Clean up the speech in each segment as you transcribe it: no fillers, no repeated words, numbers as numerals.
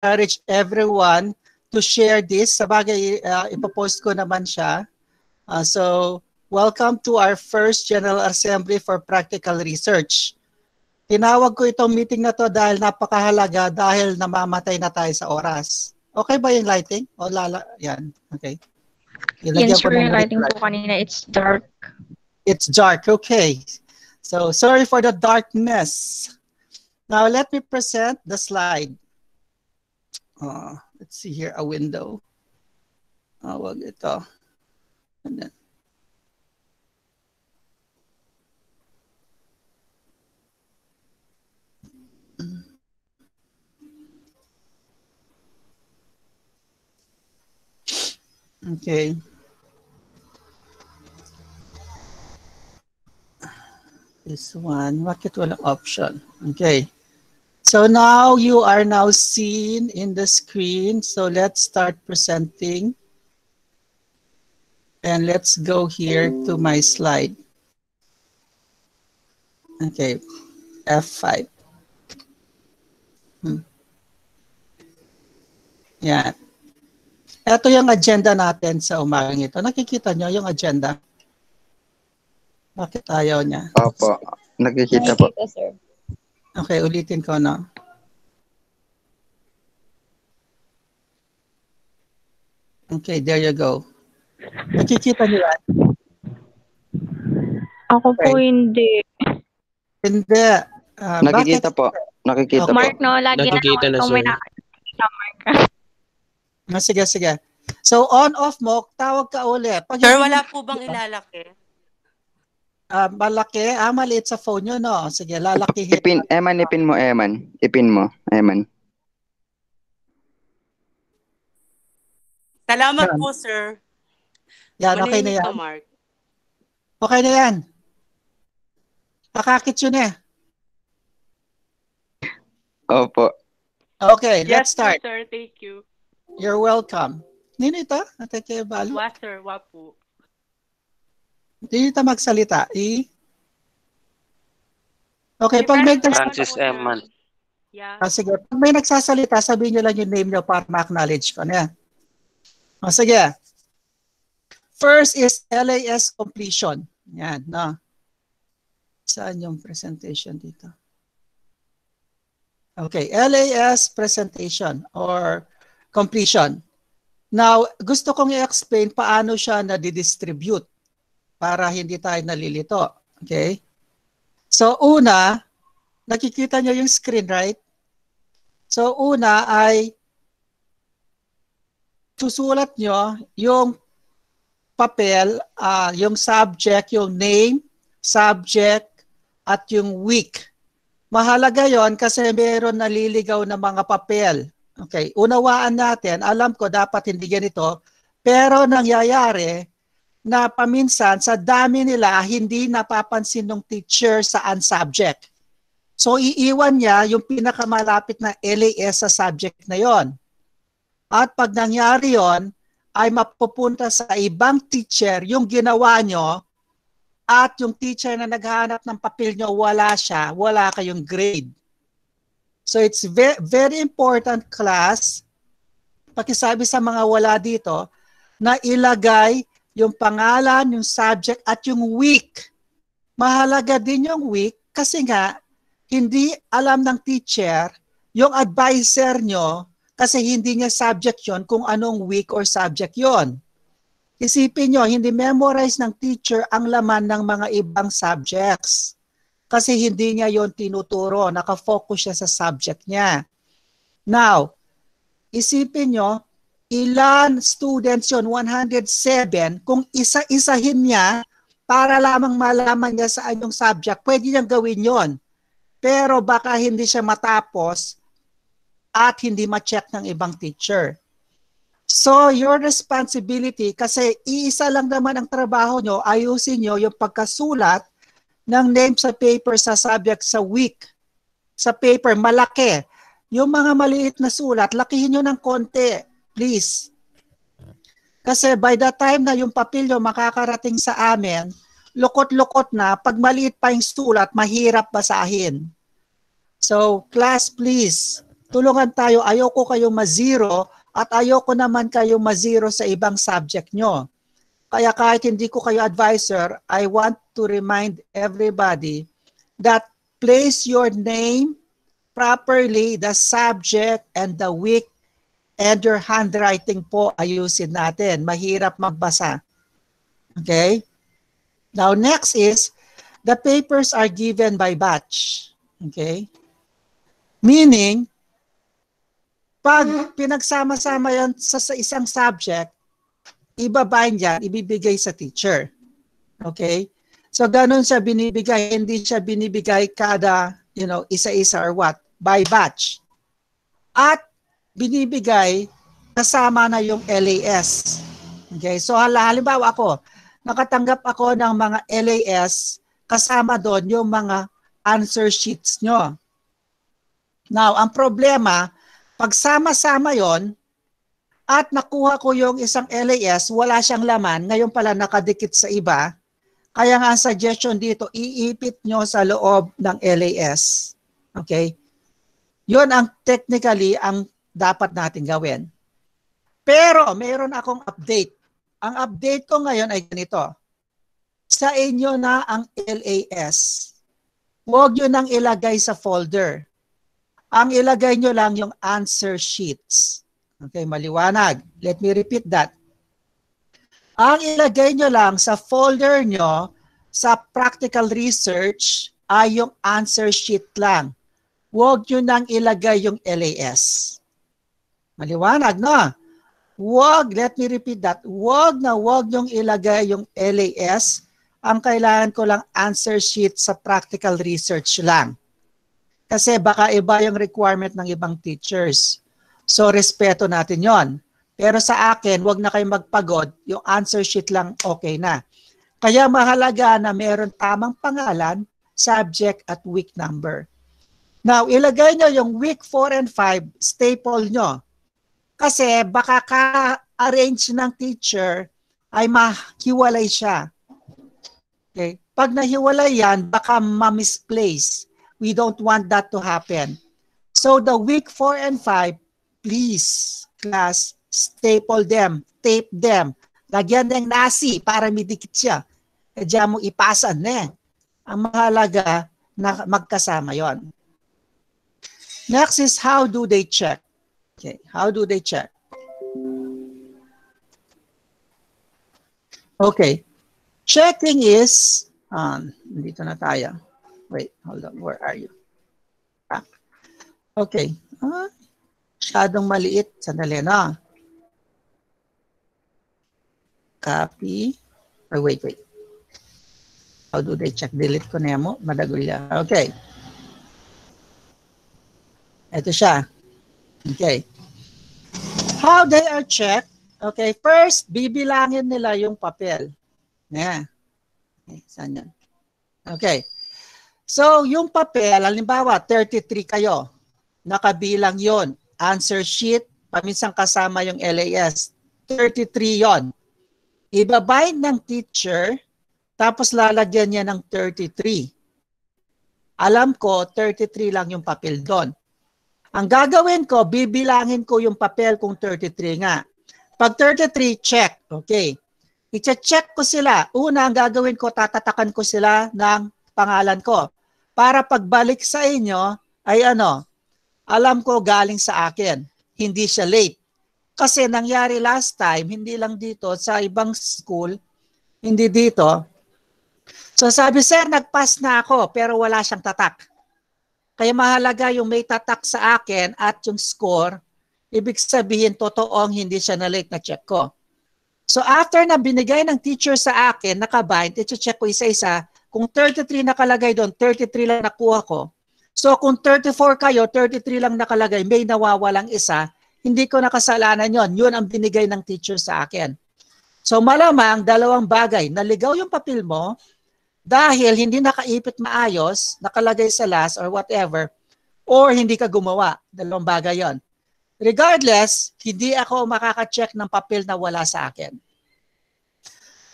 encourage everyone to share this. Sabagay, ipopost ko naman siya. So, welcome to our first General Assembly for Practical Research. Tinawag ko itong meeting na to dahil napakahalaga dahil namamatay na tayo sa oras. Okay ba yung lighting? O lala? Yan. Okay. Yan, sir, yung lighting po kanina. It's dark. It's dark. Okay. So, sorry for the darkness. Now, let me present the slide. Let's see here, a window. Wag ito. And then, okay. This one, bakit walang option? Okay. So now you are now seen in the screen. So let's start presenting. And let's go here to my slide. Okay, F5. Yan. Ito yung agenda natin sa umagang ito. Nakikita nyo yung agenda? Bakit ayaw niya? Opo, nakikita po. Sir. Okay, ulitin ko na. Okay, there you go. Nakikita niyo yan? Ako po hindi. Hindi. Nakikita po. Nakikita po. Mark, no? Lagi Nakikita na, kung sir. may nakakita, Mark. Sige, sige. So, on-off mo, tawag ka ulit. Pag Sir, wala po bang ilalaki? Malaki? Maliit sa phone nyo, no? Sige, lalakihin. Ipin mo, Eman. Ipin mo, Eman. Salamat po, sir. Yan, okay na Manahimik yan. ka, Mark. Okay na yan. Pakakit yun eh. Opo. Okay, let's Yes, start. sir. Thank you. You're welcome. Nino ito? Ate kayo balo? Wa, sir. Wa po. Hindi ito magsalita. Okay, pag may Francis Eman. Yeah. sige, pag may nagsasalita, sabihin nyo lang yung name nyo para ma-acknowledge ko. Ano yan? Sige. First is LAS completion. Yan, no? Saan yung presentation dito? Okay, LAS presentation or completion. Now, gusto kong i-explain paano siya na-distribute para hindi tayo nalilito. Okay? So, una, nakikita nyo yung screen, right? So, una ay susulat nyo yung papel, yung subject, yung name, subject, at yung week. Mahalaga yon kasi meron naliligaw na mga papel. Okay, unawaan natin, alam ko dapat hindi ganito, pero nangyayari na paminsan sa dami nila hindi napapansin ng teacher saan subject. So iiwan niya yung pinakamalapit na LAS sa subject na yon. At pag nangyari yon, ay mapupunta sa ibang teacher yung ginawa nyo at yung teacher na naghahanap ng papel nyo, wala siya, wala kayong grade. So it's very important, class, pakisabi sa mga wala dito, na ilagay yung pangalan, yung subject, at yung week. Mahalaga din yung week kasi nga, hindi alam ng teacher, yung advisor nyo, kasi hindi niya subject yon kung anong week or subject yon. Isipin nyo, hindi memorize ng teacher ang laman ng mga ibang subjects. Kasi hindi niya yon tinuturo, nakafocus siya sa subject niya. Now, isipin nyo, ilan students yon? 107. Kung isa-isahin niya, para lamang malaman niya sa anyong subject, pwede niyang gawin yon. Pero baka hindi siya matapos at hindi ma-check ng ibang teacher. So, your responsibility, kasi iisa lang naman ang trabaho nyo, ayusin nyo yung pagkasulat ng name sa paper sa subject sa week. Sa paper, malaki. Yung mga maliit na sulat, lakihin nyo ng konti, please. Kasi by the time na yung papel nyo makakarating sa amin, lukot-lukot na, pag maliit pa yung sulat, mahirap basahin. So, class, please, tulungan tayo. Ayoko kayong ma-zero at ayoko naman kayong ma-zero sa ibang subject nyo. Kaya kahit hindi ko kayo advisor, I want to remind everybody that place your name properly, the subject and the week, and your handwriting po ayusin natin. Mahirap magbasa. Okay? Now next is, the papers are given by batch. Okay? Meaning, pag pinagsama-sama yan sa isang subject, ibabahin yan, ibibigay sa teacher. Okay? So, ganun siya binibigay. Hindi siya binibigay kada, isa-isa or what? By batch. At binibigay kasama na yung LAS. Okay? So, halimbawa ako, nakatanggap ako ng mga LAS, kasama doon yung mga answer sheets nyo. Now, ang problema, pag sama-sama yon at nakuha ko yung isang LAS, wala siyang laman, ngayon pala nakadikit sa iba, kaya nga ang suggestion dito, iipit nyo sa loob ng LAS. Okay? Yun ang technically ang dapat natin gawin. Pero mayroon akong update. Ang update ko ngayon ay ganito. Sa inyo na ang LAS. Huwag nyo nang ilagay sa folder. Ang ilagay nyo lang yung answer sheets. Okay, maliwanag. Let me repeat that. Ang ilagay nyo lang sa folder nyo sa practical research ay yung answer sheet lang. Huwag nyo nang ilagay yung LAS. Maliwanag, no? Huwag, let me repeat that. Huwag yung ilagay yung LAS. Ang kailangan ko lang answer sheet sa practical research lang. Kasi baka iba yung requirement ng ibang teachers. So, respeto natin yon. Pero sa akin, wag na kayo magpagod. Yung answer sheet lang okay na. Kaya mahalaga na meron tamang pangalan, subject at week number. Now, ilagay nyo yung week 4 and 5, staple nyo. Kasi baka ka-arrange ng teacher ay mahiwalay siya. Okay? Pag nahiwalay yan, baka ma-misplace. We don't want that to happen. So the week 4 and 5, please, class, staple them, tape them. Lagyan ng nasi para midikit siya. E diyan mo ipasan na. Ang mahalaga na magkasama yon. Next is how do they check? Okay, how do they check? Okay, checking is, dito na tayo. Wait, hold on. Where are you? Ah. Okay. Masyadong maliit. Sandali na. Copy. Oh, wait. How do they check? Delete ko na mo. Madagulya. Okay. Ito siya. Okay. How they are checked? Okay. First, bibilangin nila yung papel. Yeah. Okay. Saan yan? Okay. So, yung papel, halimbawa, 33 kayo. Nakabilang yon. Answer sheet, paminsan kasama yung LAS. 33 yon. Ibabind ng teacher, tapos lalagyan niya ng 33. Alam ko, 33 lang yung papel doon. Ang gagawin ko, bibilangin ko yung papel kung 33 nga. Pag 33, check. Okay. I-check ko sila. Una, ang gagawin ko, tatatakan ko sila ng pangalan ko. Para pagbalik sa inyo, ay alam ko galing sa akin. Hindi siya late. Kasi nangyari last time, hindi lang dito, sa ibang school, hindi dito. So sabi, sir, nag-pass na ako, pero wala siyang tatak. Kaya mahalaga yung may tatak sa akin at yung score, ibig sabihin, totoong hindi siya na late na check ko. So after na binigay ng teacher sa akin, nakabind, i-check ko isa-isa. Kung 33 nakalagay doon, 33 lang nakuha ko. So kung 34 kayo, 33 lang nakalagay, may nawawalang isa, hindi ko nakasalanan yon. Yun ang binigay ng teacher sa akin. So malamang, dalawang bagay. Naligaw yung papel mo dahil hindi nakaipit maayos, nakalagay sa last or whatever, or hindi ka gumawa. Dalawang bagay yon. Regardless, hindi ako makaka-check ng papel na wala sa akin.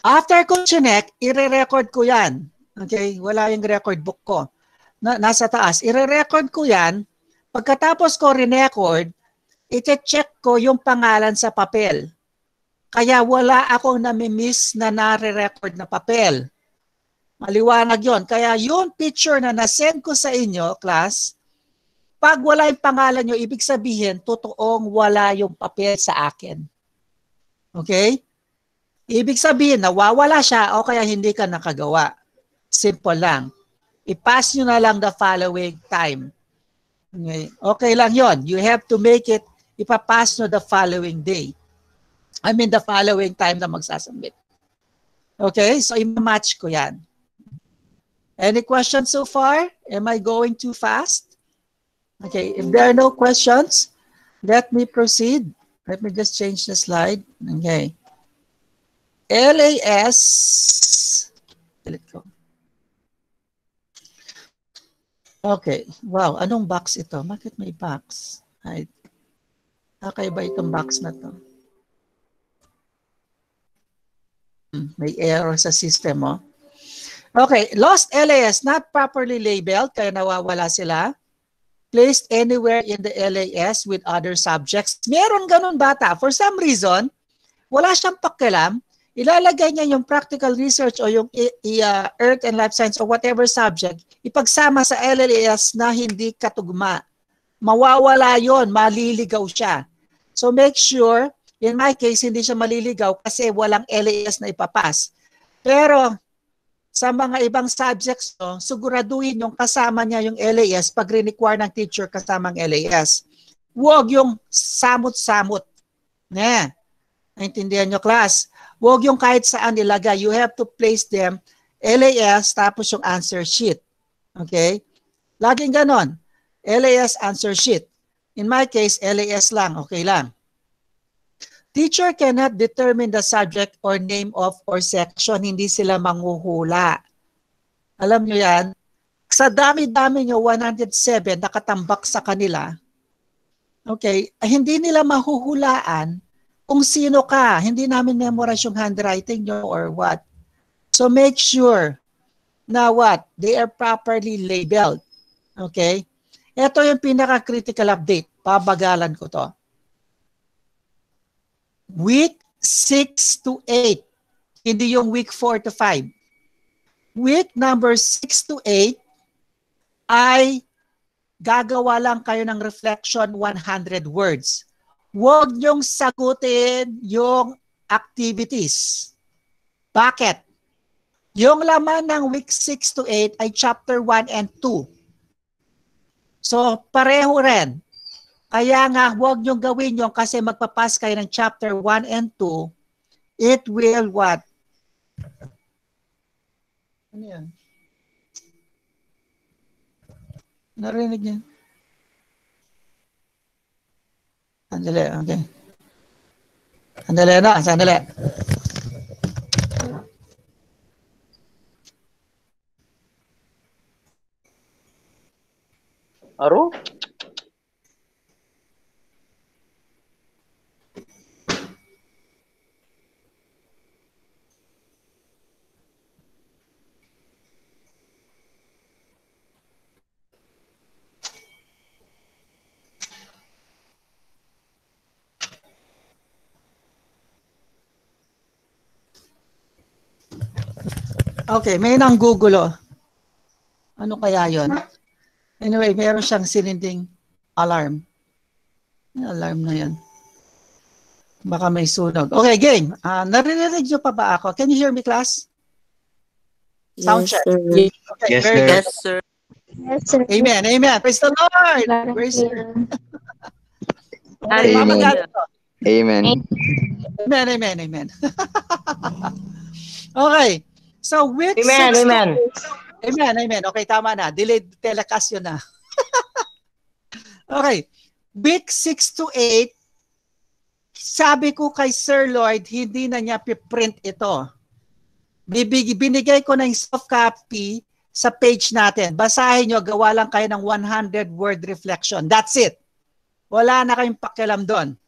After ko chinek, i-record ko yan. Okay, wala yung record book ko. Nasa taas. I-record ko yan Pagkatapos ko record, ite-check ko yung pangalan sa papel. Kaya wala akong nami-miss na nare-record na papel. Maliwanag yon. Kaya yung picture na nasend ko sa inyo, class, pag wala yung pangalan nyo, ibig sabihin, totoong wala yung papel sa akin. Okay? Ibig sabihin, nawawala siya o kaya hindi ka nakagawa. Simple lang. I-pass nyo na lang the following time. Okay lang yon. You have to make it, ipapass nyo the following day. I mean the following time na magsasubmit. Okay? So, i-match ko yan. Any questions so far? Am I going too fast? Okay. If there are no questions, let me proceed. Let me just change the slide. Okay. LAS. Delete ko. Okay. Wow. Anong box ito? Bakit may box? Ay, kakaiba itong box na to. May error sa system, oh. Okay. Lost LAS, not properly labeled, kaya nawawala sila. Placed anywhere in the LAS with other subjects. Meron ganun bata. For some reason, wala siyang pakialam. Ilalagay niya yung practical research o yung earth and life science or whatever subject, ipagsama sa LAS na hindi katugma. Mawawala yon, maliligaw siya. So make sure, in my case, hindi siya maliligaw kasi walang LAS na ipapas. Pero sa mga ibang subjects, no, siguraduhin yung kasama niya yung LAS pag require ng teacher kasamang LAS. Huwag yung samot-samot. Naintindihan nyo, class? Huwag yung kahit saan ilagay. You have to place them LAS tapos yung answer sheet. Okay? Laging ganon. LAS answer sheet. In my case, LAS lang. Okay lang. Teacher cannot determine the subject or name of or section. Hindi sila manghuhula. Alam nyo yan? Sa dami-dami nyo, 107, nakatambak sa kanila. Okay? Hindi nila mahuhulaan kung sino ka. Hindi namin memorize yung handwriting nyo or what. So make sure na what? They are properly labeled. Okay? Ito yung pinaka-critical update. Pabagalan ko to. Week 6 to 8. Hindi yung week 4 to 5. Week number 6 to 8 ay gagawa lang kayo ng reflection 100 words. Huwag niyong sagutin yung activities. Bakit? Yung laman ng week 6 to 8 ay chapter 1 and 2. So, pareho rin. Kaya nga, huwag niyong gawin yung kasi magpapas kayo ng chapter 1 and 2. It will what? Ano yan? Narinig niya? Sandali, okay. Sandali na, sandali. Aro? Okay, may nanggugulo. Ano kaya yon? Anyway, meron siyang sininding alarm. Alarm na yan. Baka may sunog. Okay, game. Naririnig nyo pa ba ako? Can you hear me, class? Sound check. Okay, Yes, very sir. good. Yes, sir. Yes, sir. Amen, amen. Praise the Lord. Loud and Praise clear. Okay, Amen. mamagalan to. Amen. Amen, amen, amen. Okay. So, week Amen, 6 to amen. Amen, amen. Okay, tama na. Delayed telecast yun na. Okay. Week 6 to 8, sabi ko kay Sir Lloyd, hindi na niya piprint ito. Binigay ko na yung soft copy sa page natin. Basahin nyo, gawa lang kayo ng 100-word reflection. That's it. Wala na kayong pakialam doon.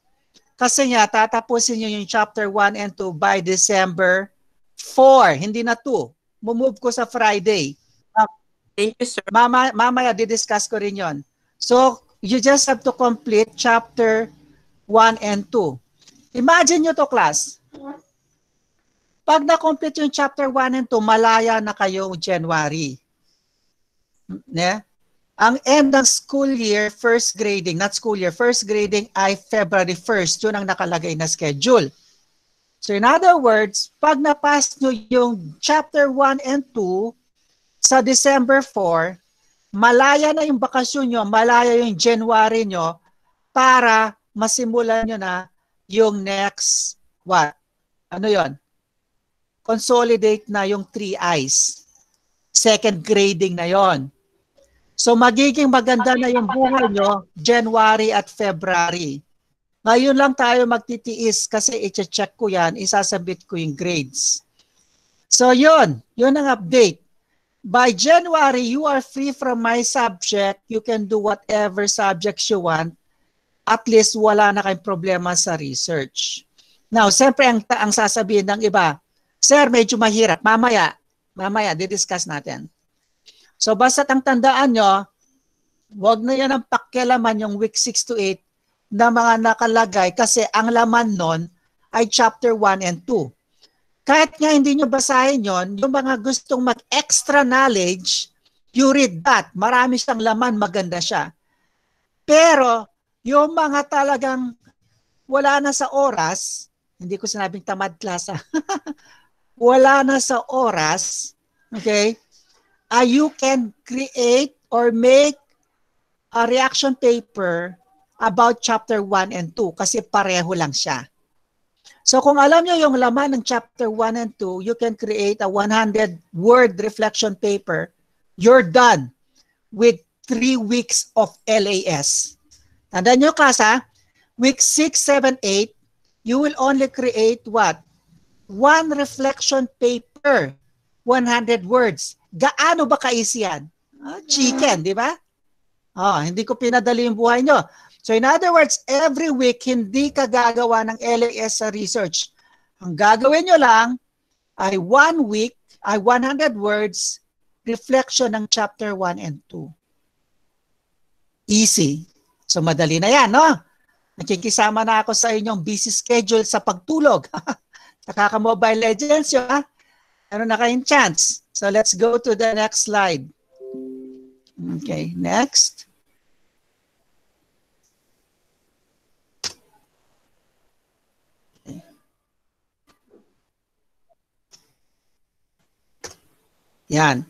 Kasi nga, tatapusin nyo yung chapter 1 and 2 by December 4, hindi na 2. Mumove ko sa Friday. Thank you, sir. Mamaya didiscuss ko rin yon. So, you just have to complete chapter 1 and 2. Imagine nyo to, class. Pag na-complete yung chapter 1 and 2, malaya na kayo January. Yeah? Ang end ng school year, first grading, not school year, first grading ay February 1st. Yun ang nakalagay na schedule. So in other words, pag na-pass nyo yung chapter 1 and 2 sa December 4, malaya na yung bakasyon nyo, malaya yung January nyo para masimulan nyo na yung next, what? Ano yon? Consolidate na yung 3 I's. Second grading na yon. So magiging maganda na yung buhay nyo January at February. Ngayon lang tayo magtitiis kasi i-check ko yan, isasabit ko yung grades. So yun ang update. By January, you are free from my subject. You can do whatever subjects you want. At least wala na kayong problema sa research. Now, siyempre ang sasabihin ng iba, Sir, medyo mahirap. Mamaya, didiscuss natin. So, basta't ang tandaan nyo, wag na yan ang pakialaman yung week 6 to 8 na mga nakalagay kasi ang laman nun ay chapter 1 and 2. Kahit nga hindi nyo basahin yon, yung mga gustong mag-extra knowledge, you read that. Marami siyang laman, maganda siya. Pero, yung mga talagang wala na sa oras, hindi ko sinabing tamad class, wala na sa oras, okay, you can create or make a reaction paper about chapter 1 and 2 kasi pareho lang siya. So kung alam nyo yung laman ng chapter 1 and 2, you can create a 100-word reflection paper. You're done with 3 weeks of LAS. Tandaan nyo class ha, week 6, 7, 8, you will only create what? 1 reflection paper, 100 words. Gaano ba ka-easy yan? Chicken, di ba? Hindi ko pinadali yung buhay nyo. So in other words, every week, hindi ka gagawa ng LAS sa research. Ang gagawin nyo lang ay 1 week, ay 100 words, reflection ng chapter 1 and 2. Easy. So madali na yan, no? Nakikisama na ako sa inyong busy schedule sa pagtulog. Nakaka-Mobile Legends yun, ha? Ano na kayong chance? So let's go to the next slide. Okay, next. Yan.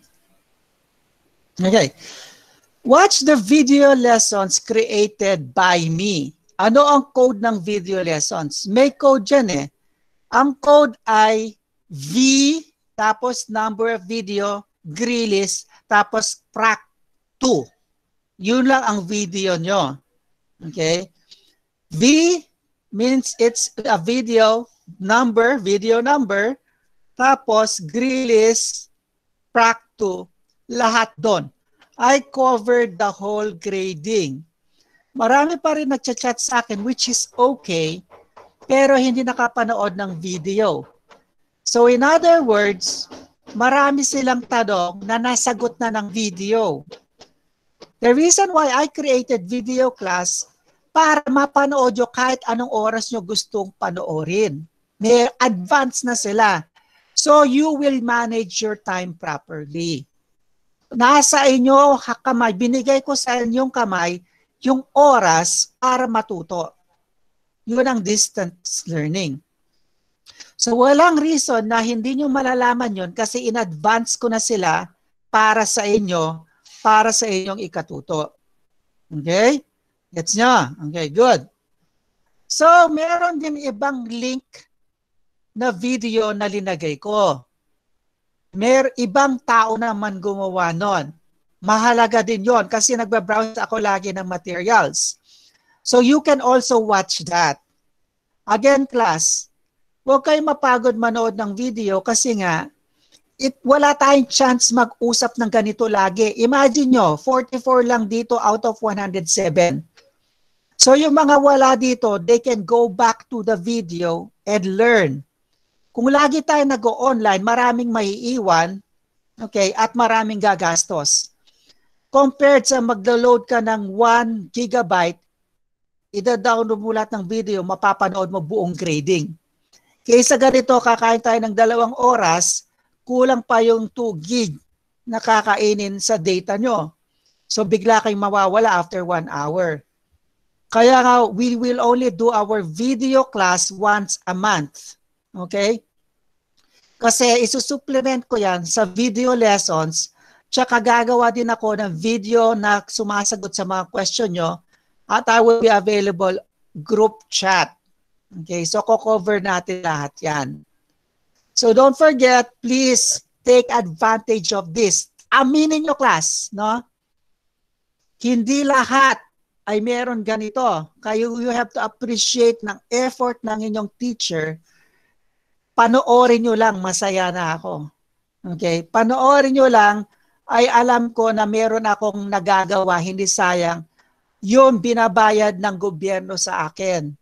Okay. Watch the video lessons created by me. Ano ang code ng video lessons? May code dyan eh. Ang code ay V, tapos number of video, Greelist, tapos prac 2. Yun lang ang video nyo. Okay? V means it's a video number, tapos Greelist, prac 2, lahat doon. I covered the whole grading. Marami pa rin nagchat-chat sa akin, which is okay, pero hindi nakapanood ng video. So in other words, marami silang tanong na nasagot na ng video. The reason why I created video class, para mapanood nyo kahit anong oras nyo gustong panoorin. May advance na sila. So you will manage your time properly. Nasa inyo kamay, binigay ko sa inyong kamay yung oras para matuto. Yun ang distance learning. So walang reason na hindi nyo malalaman yun kasi in advance ko na sila para sa inyo, para sa inyong ikatuto. Okay? Gets nyo? Okay, good. So meron din ibang link na video na linagay ko. Ibang tao naman gumawa nun. Mahalaga din yon kasi nagbabrowse ako lagi ng materials. So you can also watch that. Again, class, huwag kayo mapagod manood ng video kasi nga, wala tayong chance mag-usap ng ganito lagi. Imagine nyo, 44 lang dito out of 107. So yung mga wala dito, they can go back to the video and learn. Kung lagi tayo nag-o-online, maraming maiiwan, okay, at maraming gagastos. compared sa maglo-load ka ng 1 gigabyte, ida-download mo lahat ng video, mapapanood mo buong grading. Kaysa ganito, kakain tayo ng 2 oras, kulang pa yung 2 gig na kakainin sa data nyo. So bigla kayong mawawala after 1 hour. Kaya nga, we will only do our video class once a month. Okay? Kasi isusupplement ko yan sa video lessons, tsaka gagawa din ako ng video na sumasagot sa mga question nyo, at I will be available group chat. Okay, so ko-cover natin lahat yan. So don't forget, please take advantage of this. Aminin nyo, class, no? Hindi lahat ay meron ganito. Kaya you have to appreciate ng effort ng inyong teacher. Panoorin nyo lang, masaya na ako. Okay, panoorin nyo lang, ay alam ko na meron akong nagagawa, hindi sayang, yung binabayad ng gobyerno sa akin.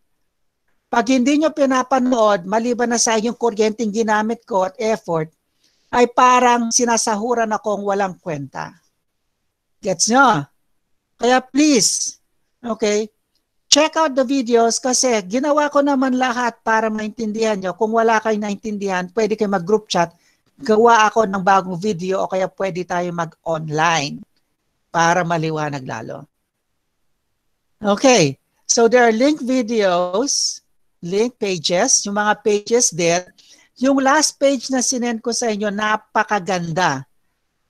Pag hindi nyo pinapanood, maliban na sa inyong kuryenteng ginamit ko at effort, ay parang sinasahuran akong walang kwenta. Gets nyo? Kaya please, okay, check out the videos kasi ginawa ko naman lahat para maintindihan nyo. Kung wala kayong naintindihan, pwede kayo mag-group chat. Gawa ako ng bagong video o kaya pwede tayo mag-online para maliwanag lalo. Okay, so there are link videos, link pages, yung mga pages there. Yung last page na sinend ko sa inyo, napakaganda.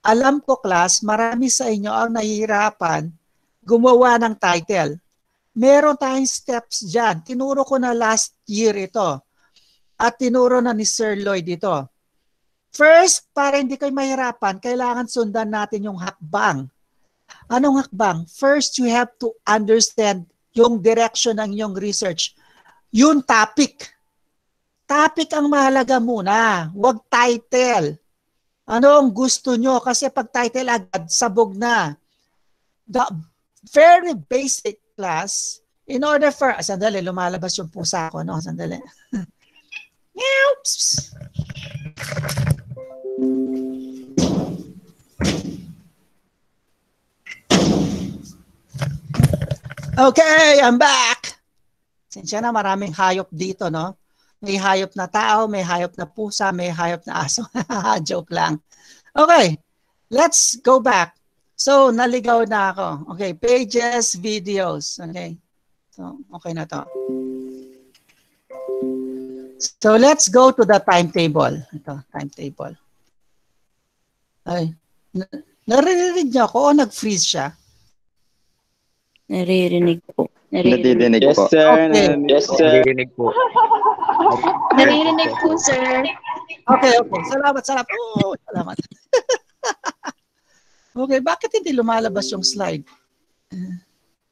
Alam ko, class, marami sa inyo ang nahihirapan gumawa ng title. Meron tayong steps dyan. Tinuro ko na last year ito. At tinuro na ni Sir Lloyd ito. First, para hindi kayo mahirapan, kailangan sundan natin yung hakbang. Anong hakbang? First, you have to understand yung direction ng inyong research. Yung topic. Topic ang mahalaga muna. Huwag title. Ano ang gusto nyo? Kasi pag title agad, sabog na. The very basic class, in order for, sandali, lumalabas yung pusa ko, no? Sandali. Okay, I'm back. Sinsya na, maraming hayop dito, no? May hayop na tao, may hayop na pusa, may hayop na aso. Joke lang. Okay, let's go back. So, naligaw na ako. Okay, pages, videos. Okay. So, okay na to. So, let's go to the timetable. Ito, timetable. Ay, naririnig niyo ako o nag-freeze siya? Naririnig po. Nadidinig Yes, po. sir. Okay. Yes, sir. Naririnig po. Naririnig po, sir. Okay, okay. Salamat, salamat. Oh, salamat. Okay, bakit hindi lumalabas yung slide?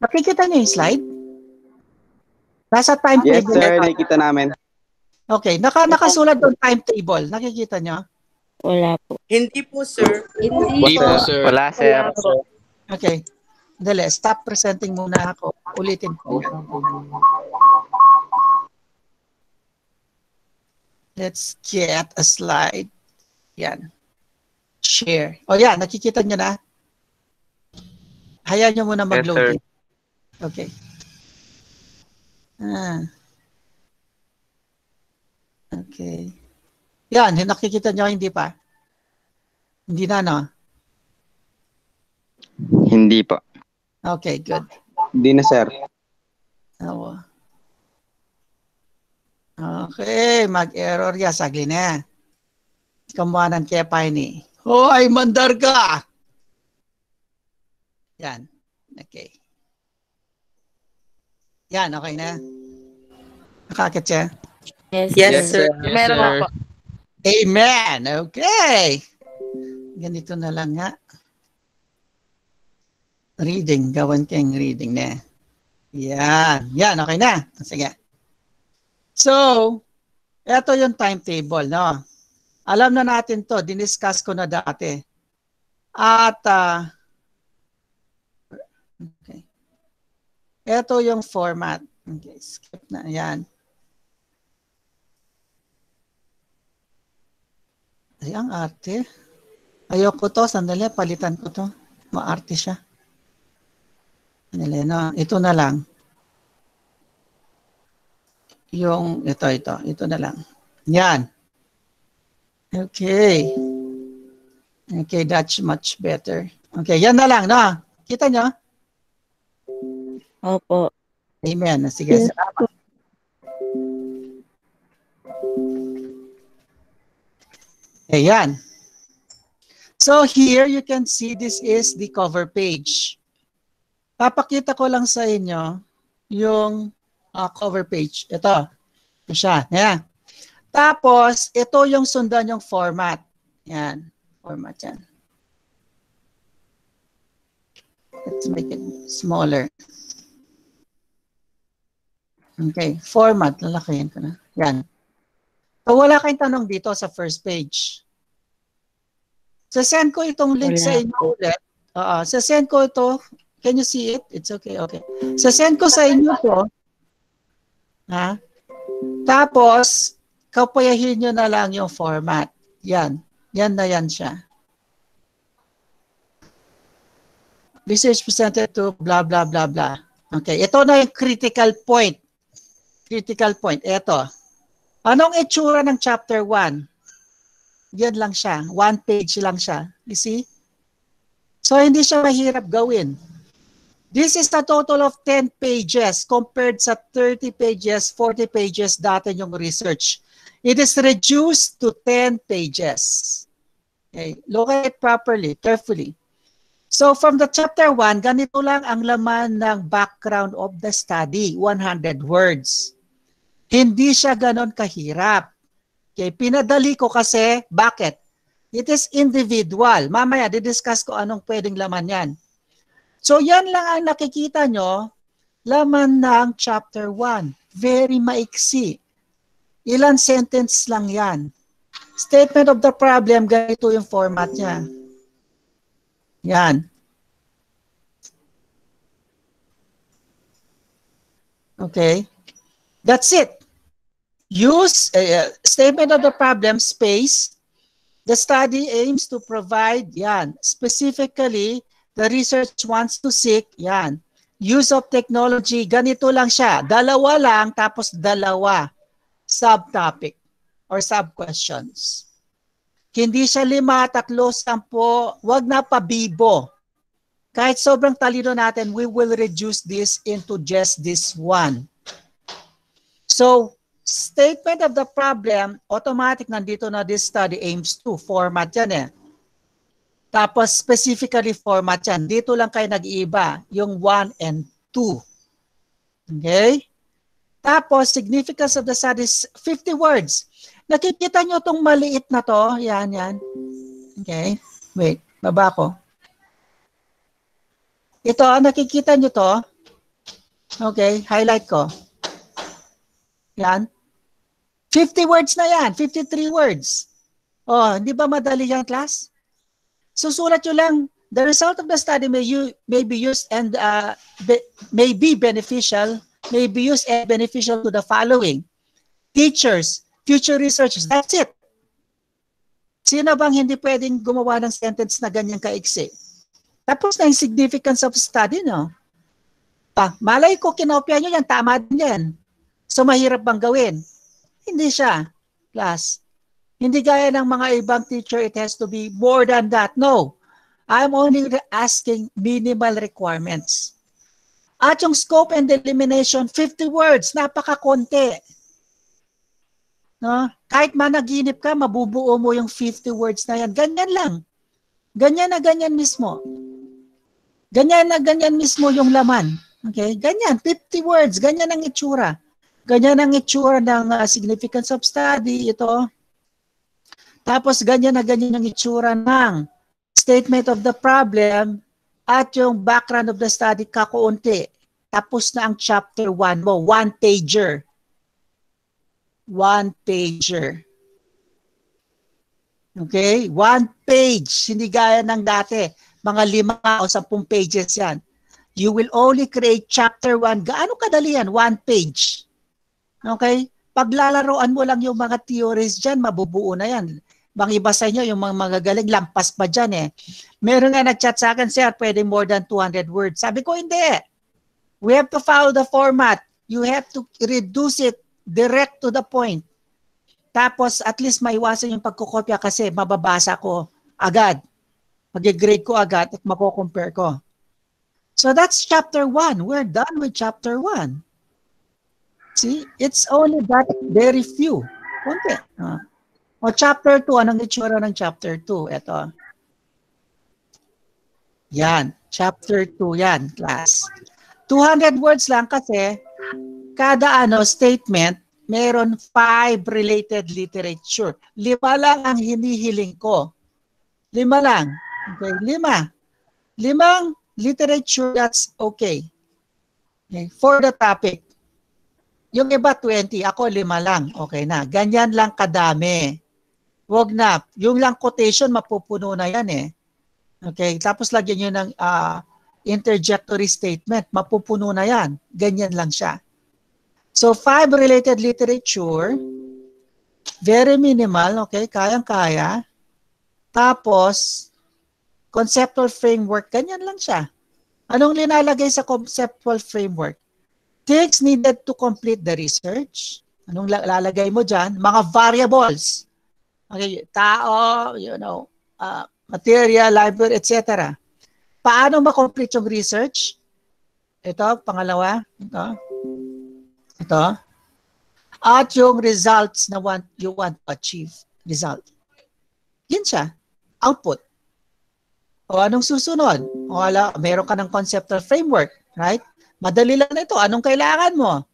Nakikita niyo yung slide? Nasa Yes, timetable. sir. Nakikita namin. Okay, nakasulat doon timetable. Nakikita niyo? Wala po. Hindi po, sir. Hindi po, sir. Wala, sir. Okay. Dali, stop presenting muna ako. Ulitin ko. Let's get a slide. Yan. Share. O yan, nakikita nyo na? Hayaan nyo muna mag-load. Okay. Okay. Yan, nakikita nyo, hindi pa? Hindi na, no? Hindi po. Okay, good. Hindi na, sir. Oo. Okay, mag-error ya, sagli na. Kamuanan kaya pa ini. Hoy, mandar ka! Yan. Okay. Yan, okay na? Nakakit siya? Yes, sir. Meron ako. Amen! Okay! Ganito na lang nga. Reading. Gawan kayong reading na. Yan. Yan, okay na. Sige. So, ito yung timetable, no? Alam na natin to. Diniscuss ko na dati. At, okay. Ito yung format. Okay, skip na. Yan. Ay, ang arte. Ayoko to. Sandali, palitan ko to. Maarte siya. No? Ito na lang. Ito na lang. Yan. Okay. Okay, that's much better. Okay, yan na lang, no? Kita nyo? Opo. Amen. Sige, Yes. salamat. Ayan. So here you can see this is the cover page. Papakita ko lang sa inyo yung cover page. Ito siya. Yan. Tapos, ito yung sundan yung format. Yan. Format yan. Let's make it smaller. Okay. Format. Lalakihin ko na. Yan. So, wala kayong tanong dito sa first page. Sasend ko itong link sa inyo ulit. Sasend ko ito. Can you see it? It's okay. Okay. Sasend ko sa inyo to. Ha? Tapos, kapayahin nyo na lang yung format. Yan. Yan na yan siya. This is presented to blah, blah, blah, blah. Okay. Ito na yung critical point. Critical point. Ito. Anong itsura ng chapter 1? Yan lang siya. 1 page lang siya. You see? So, hindi siya mahirap gawin. This is the total of 10 pages compared sa 30 pages, 40 pages dati yung research. It is reduced to 10 pages. Okay. Look at it properly, carefully. So, from the chapter 1, ganito lang ang laman ng background of the study, 100 words. Hindi siya ganon kahirap. Okay, pinadali ko kasi, bakit? It is individual. Mamaya, didiscuss ko anong pwedeng laman yan. So, yan lang ang nakikita nyo, laman ng chapter 1. Very maiksi. Ilan sentence lang yan. Statement of the problem, ganito yung format niya. Yan. Okay. That's it. Use statement of the problem space. The study aims to provide, yan, specifically, the research wants to seek, yan. Use of technology, ganito lang siya. Dalawa lang, tapos dalawa. Subtopic or sub-questions. Hindi siya 5, 3, 10, wag na pabibo. Kahit sobrang talino natin, we will reduce this into just this one. So, statement of the problem, automatic nandito na this study aims to. Format yan eh. Tapos specifically format yan. Dito lang kayo nag-iiba. Yung 1 and 2. Okay? Tapos significance of the study is 50 words. Nakikita nyo itong maliit na to. Yan, yan. Okay? Wait, baba ko. Ito, nakikita nyo to. Okay, highlight ko. Yan. 50 words na yan. 53 words. Oh, hindi ba madali yan, class? Susulat nyo lang, the result of the study may be used and may be beneficial to the following. Teachers, future researchers, that's it. Sino bang hindi pwedeng gumawa ng sentence na ganyan kaiksi? Tapos na yung significance of study, no? Malay ko, kinopya nyo yan, tama din yan. So, mahirap bang gawin? Hindi siya, class. Hindi gaya ng mga ibang teacher, it has to be more than that. No. I'm only asking minimal requirements. At yung scope and elimination, 50 words, napakakonti. No? Kahit managinip ka, mabubuo mo yung 50 words na yan. Ganyan lang. Ganyan na ganyan mismo. Ganyan na ganyan mismo yung laman. Okay? Ganyan, 50 words. Ganyan ang itsura. Ganyan ang itsura ng significance of study. Ito. Tapos ganyan na ganyan ang itsura ng statement of the problem at yung background of the study kakaunti. Tapos na ang chapter 1 mo. 1 pager. 1 pager. Okay? 1 page. Hindi gaya ng dati. Mga 5 o 10 pages yan. You will only create chapter 1. Gaano kadali yan? 1 page. Okay? Paglalaroan mo lang yung mga theories dyan, mabubuo na yan. Bang iba sa inyo, yung mga magagaling, lampas pa dyan eh. Meron nga nag-chat sa akin, sir, pwede more than 200 words. Sabi ko, hindi. We have to follow the format. You have to reduce it direct to the point. Tapos, at least maiwasan yung pagkukopya kasi mababasa ko agad. Mag-grade ko agad at mako-compare ko. So that's chapter 1. We're done with chapter 1. See, it's only that very few. Konti. O chapter 2, anong itsura ng chapter 2? Ito. Yan. Chapter 2 yan, class. 200 words lang kasi kada statement, meron 5 related literature. 5 lang ang hinihiling ko. 5 lang. Okay, 5. 5 literature, that's okay. Okay. For the topic. Yung iba 20, ako 5 lang. Okay na. Ganyan lang kadami. Wag na. Yung lang quotation, mapupuno na yan eh. Okay. Tapos lagyan nyo ng interjectory statement. Mapupuno na yan. Ganyan lang siya. So 5 related literature. Very minimal. Okay. Kayang-kaya. Tapos, conceptual framework. Ganyan lang siya. Anong linalagay sa conceptual framework? Things needed to complete the research. Anong lalagay mo dyan? Mga variables. Okay, tao, material, library, etc. Paano ma-complete yung research? Ito, pangalawa. Ito. At yung results na you want to achieve. Result. Yan siya. Output. O anong susunod? O meron ka ng conceptual framework, right? Madali lang na ito. Anong kailangan mo?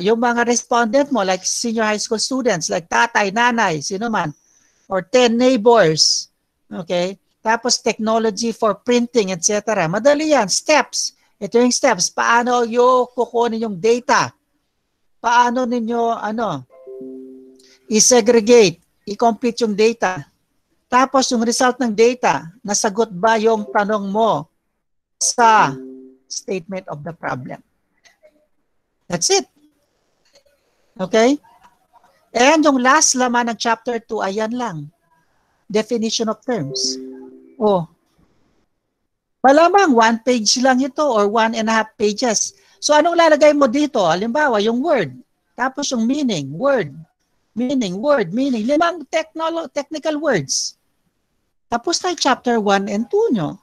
Yung mga respondent mo, like senior high school students, like tatay, nanay, sino man, or 10 neighbors. Okay? Tapos technology for printing, etc. Madali yan. Steps. Ito yung steps. Paano yung kukunin yung data? Paano ninyo, i-segregate, i-complete yung data? Tapos yung result ng data, nasagot ba yung tanong mo sa statement of the problem? That's it. Okay? And yung last laman ng chapter 2, ayan lang. Definition of terms. Malamang 1 page lang ito or 1.5 pages. So anong lalagay mo dito? Halimbawa, yung word. Tapos yung meaning, word. Meaning, word, meaning. 5 technical words. Tapos na chapter 1 and 2 nyo.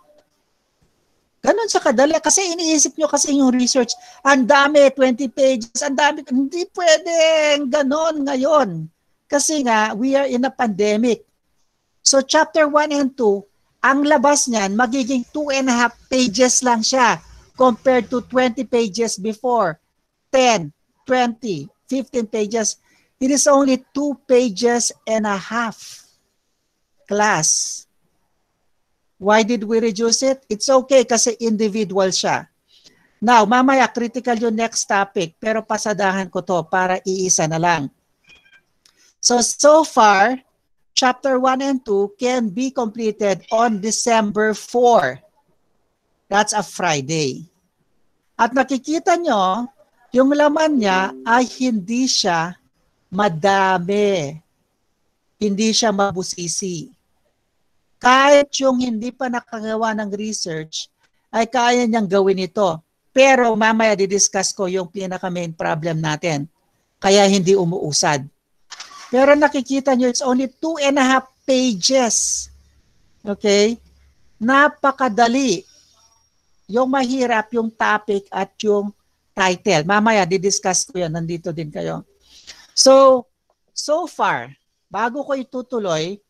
Ganon sa kadali. Kasi iniisip nyo kasi yung research, ang dami, 20 pages, ang dami. Hindi pwedeng ganon ngayon. Kasi nga, we are in a pandemic. So chapter 1 and 2, ang labas niyan, magiging 2.5 pages lang siya compared to 20 pages before. 10, 20, 15 pages. It is only 2.5 pages. Class. Why did we reduce it? It's okay kasi individual siya. Now, mamaya critical yung next topic pero pasadahan ko to para iisa na lang. So far, chapter 1 and 2 can be completed on December 4. That's a Friday. At nakikita nyo, yung laman niya ay hindi siya madami. Hindi siya mabusisi. Kahit yung hindi pa nakagawa ng research, ay kaya niyang gawin ito. Pero mamaya didiscuss ko yung pinaka-main problem natin. Kaya hindi umuusad. Pero nakikita nyo, it's only 2.5 pages. Okay? Napakadali. Yung mahirap, yung topic at yung title. Mamaya didiscuss ko yan. Nandito din kayo. So far, bago ko itutuloy,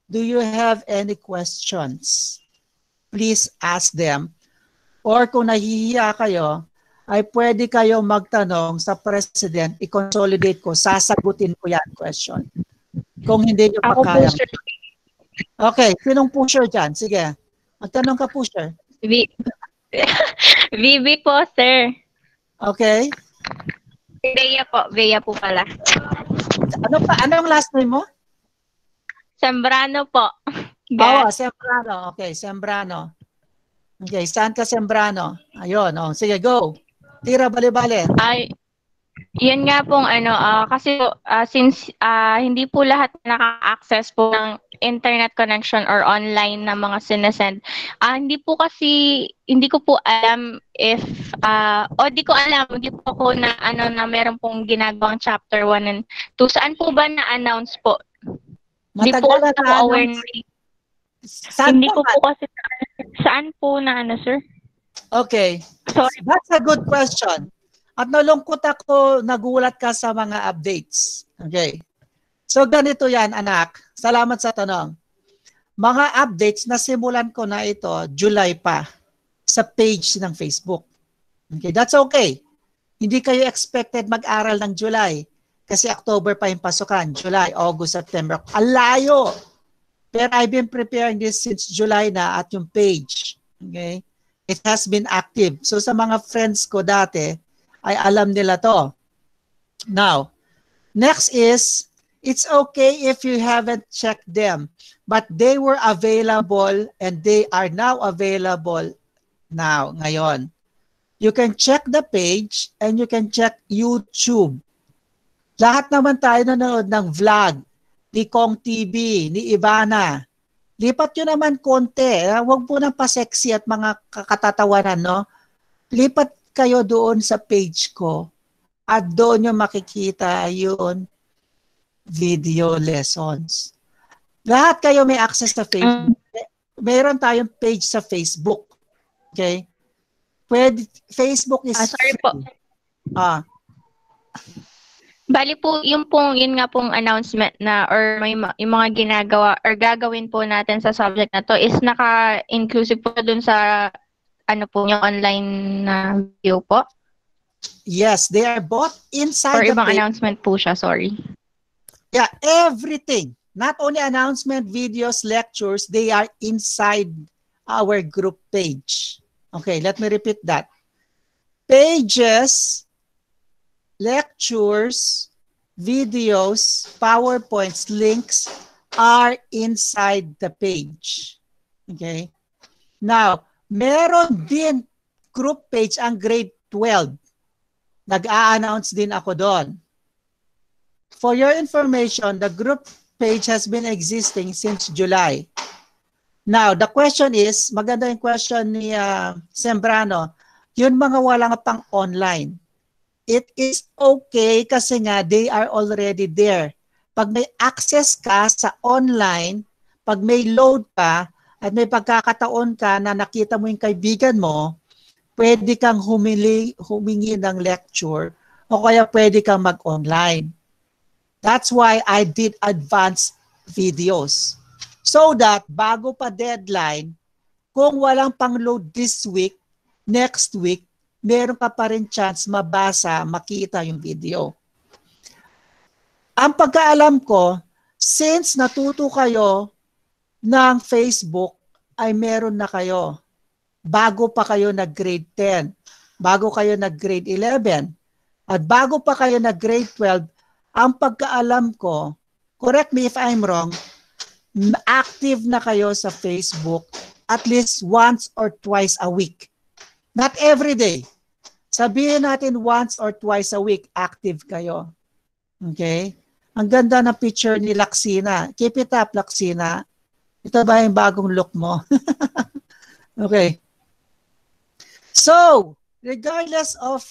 do you have any questions? Please ask them. Or kung nahihiya kayo, ay pwede kayo magtanong sa President, i-consolidate ko, sasagutin ko yan question. Kung hindi nyo pa kaya. Okay, sinong pusher dyan? Sige, magtanong ka pusher. VB po, sir. Okay. Bea po pala. Anong last name mo? Sembrano po. Oo, Sembrano. Okay, Sembrano. Okay, saan ka Sembrano? Ayun, sige, go. Tira bali-bali. Yun nga pong kasi since hindi po lahat naka-access po ng internet connection or online na mga sinesend, hindi ko po alam if hindi ko alam, hindi po ako na na meron pong ginagawang chapter 1 and 2. Saan po ba na-announce po? Hindi po Matagal ako na aware. Hindi ko po kasi saan po na sir? Okay. Sorry. That's a good question. At nalungkot ako, nagulat ka sa mga updates. Okay. So ganito yan, anak. Salamat sa tanong. Mga updates na simulan ko na ito, July pa, sa page ng Facebook. Okay, that's okay. Hindi kayo expected mag-aral ng July kasi October pa yung pasukan. July, August, September. Alayo! Pero I've been preparing this since July na at yung page. Okay? It has been active. So sa mga friends ko dati, ay alam nila to. Now, next is, it's okay if you haven't checked them, but they were available and they are now available now, ngayon. You can check the page and you can check YouTube. Lahat naman tayo nanonood ng vlog ni Kong TV, ni Ivana. Lipat nyo naman konti. Huwag po nang pa-sexy at mga kakatatawanan, no? Lipat kayo doon sa page ko at doon nyo makikita yun video lessons. Lahat kayo may access sa Facebook. Meron tayong page sa Facebook. Okay? Pwede, Facebook is sorry po. Bali po, yun nga pong announcement na or yung mga ginagawa or gagawin po natin sa subject na to is naka-inclusive po dun sa po yung online na video po? Yes, they are both inside or the ibang page. Announcement po siya, sorry. Yeah, everything. Not only announcement, videos, lectures, they are inside our group page. Okay, let me repeat that. Pages, lectures, videos, PowerPoints, links are inside the page. Okay? Now, meron din group page ang grade 12. Nag-a-announce din ako doon. For your information, the group page has been existing since July. Now, the question is, maganda yung question ni Sembrano, yun mga walang pang online. It is okay kasi nga they are already there. Pag may access ka sa online, pag may load ka, at may pagkakataon ka na nakita mo yung kaibigan mo, pwede kang humingi ng lecture o kaya pwede kang mag-online. That's why I did advanced videos. So that bago pa deadline, kung walang pang-load this week, next week, meron ka pa rin chance mabasa, makita yung video. Ang pagkaalam ko, since natuto kayo ng Facebook, ay meron na kayo. Bago pa kayo nag-grade 10, bago kayo nag-grade 11, at bago pa kayo nag-grade 12, ang pagkaalam ko, correct me if I'm wrong, active na kayo sa Facebook at least once or twice a week. Not every day. Sabihin natin once or twice a week, active kayo. Okay? Ang ganda ng picture ni Laksina. Keep it up, Laksina. Ito ba yung bagong look mo? Okay. So, regardless of,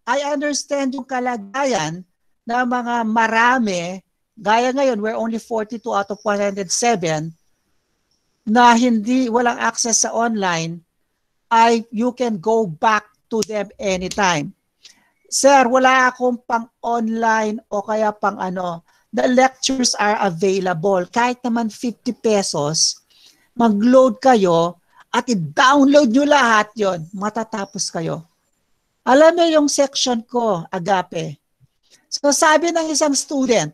I understand yung kalagayan na mga marami, gaya ngayon, we're only 42 out of 107, na walang access sa online, you can go back to them anytime. Sir, wala akong pang-online o kaya pang-ano. The lectures are available. Kahit naman 50 pesos, mag-load kayo at i-download nyo lahat yon, matatapos kayo. Alam mo yung section ko, Agape. So sabi ng isang student,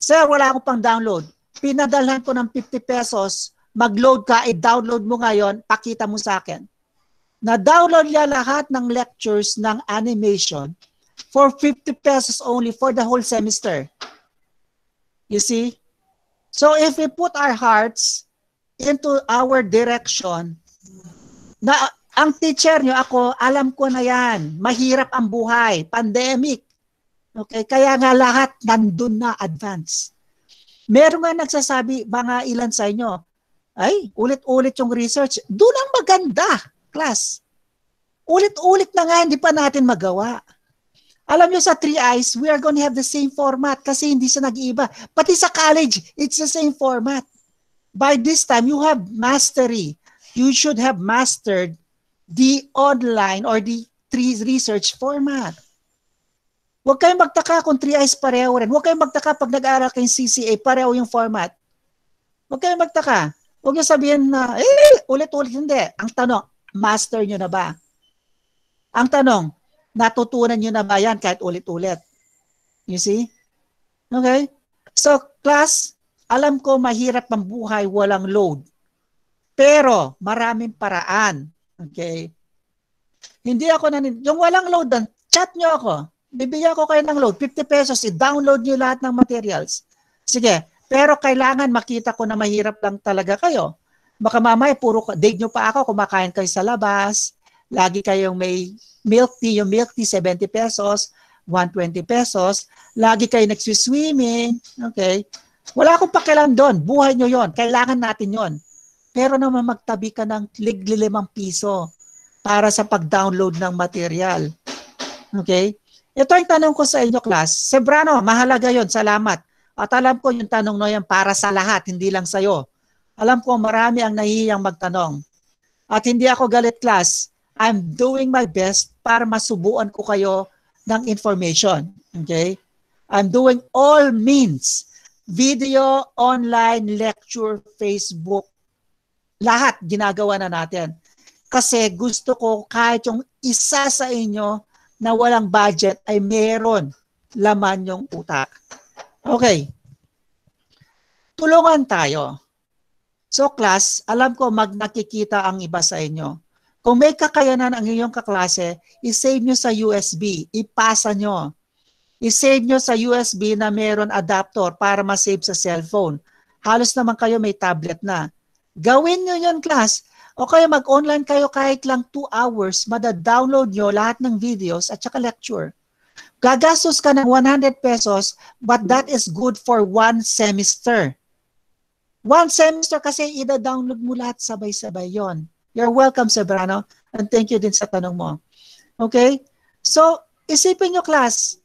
Sir, wala akong pang-download. Pinadalhan ko ng 50 pesos, mag-load ka, i-download mo ngayon, pakita mo sa akin. Na-download niya lahat ng lectures ng animation for 50 pesos only for the whole semester. You see? So if we put our hearts into our direction, na ang teacher nyo, ako, alam ko na yan, mahirap ang buhay, pandemic, Okay? Kaya nga lahat nandun na advance. Meron nga nagsasabi, mga ilan sa inyo, ay, ulit-ulit yung research. Doon ang maganda, class. Ulit-ulit na nga, hindi pa natin magawa. Alam nyo sa 3 Eyes, we are going to have the same format kasi hindi siya nag-iiba. Pati sa college, it's the same format. By this time, you have mastery. You should have mastered the online or the 3 research format. Huwag kayong magtaka kung 3 Eyes pareho rin. Huwag kayong magtaka pag nag-aaral kayong CCA, pareho yung format. Huwag kayong magtaka. Huwag nyo sabihin na, ulit-ulit hindi. Ang tanong, master nyo na ba? Ang tanong, natutunan nyo na ba yan kahit ulit-ulit? You see? Okay? So, class, alam ko mahirap ang buhay, walang load. Pero, maraming paraan. Okay? Hindi ako yung walang load doon, chat nyo ako. Bibigyan ko kayo ng load, 50 pesos, i-download nyo lahat ng materials. Sige, pero kailangan makita ko na mahirap lang talaga kayo. Baka mamaya, puro date nyo pa ako, kumakain kayo sa labas, lagi kayong may milk tea, yung milk tea, 70 pesos, 120 pesos, lagi kayo nagsiswimming, okay? Wala akong pakialam doon, buhay nyo yon, kailangan natin yon. Pero naman magtabi ka ng tig-5 piso para sa pag-download ng material. Okay? Ito yung tanong ko sa inyo, class. Sebrano, mahalaga yon, salamat. At alam ko yung tanong na yan para sa lahat, hindi lang sa'yo. Alam ko marami ang nahihiyang magtanong. At hindi ako galit, class. I'm doing my best para masubuan ko kayo ng information. Okay? I'm doing all means. Video, online, lecture, Facebook. Lahat ginagawa na natin. Kasi gusto ko kahit yung isa sa inyo na walang budget ay meron laman yung utak. Okay. Tulungan tayo. So class, alam ko nakikita ang iba sa inyo. Kung may kakayanan ang inyong kaklase, i-save nyo sa USB, ipasa nyo. I-save nyo sa USB na meron adapter para ma-save sa cellphone. Halos naman kayo may tablet na. Gawin nyo yun, class. O kaya mag-online kayo kahit lang 2 hours, mada-download nyo lahat ng videos at saka lecture. Gagastos ka ng 100 pesos, but that is good for 1 semester. 1 semester kasi ida-download mo lahat sabay-sabay yon. You're welcome, Sebrano. And thank you din sa tanong mo. Okay? So, isipin nyo, class.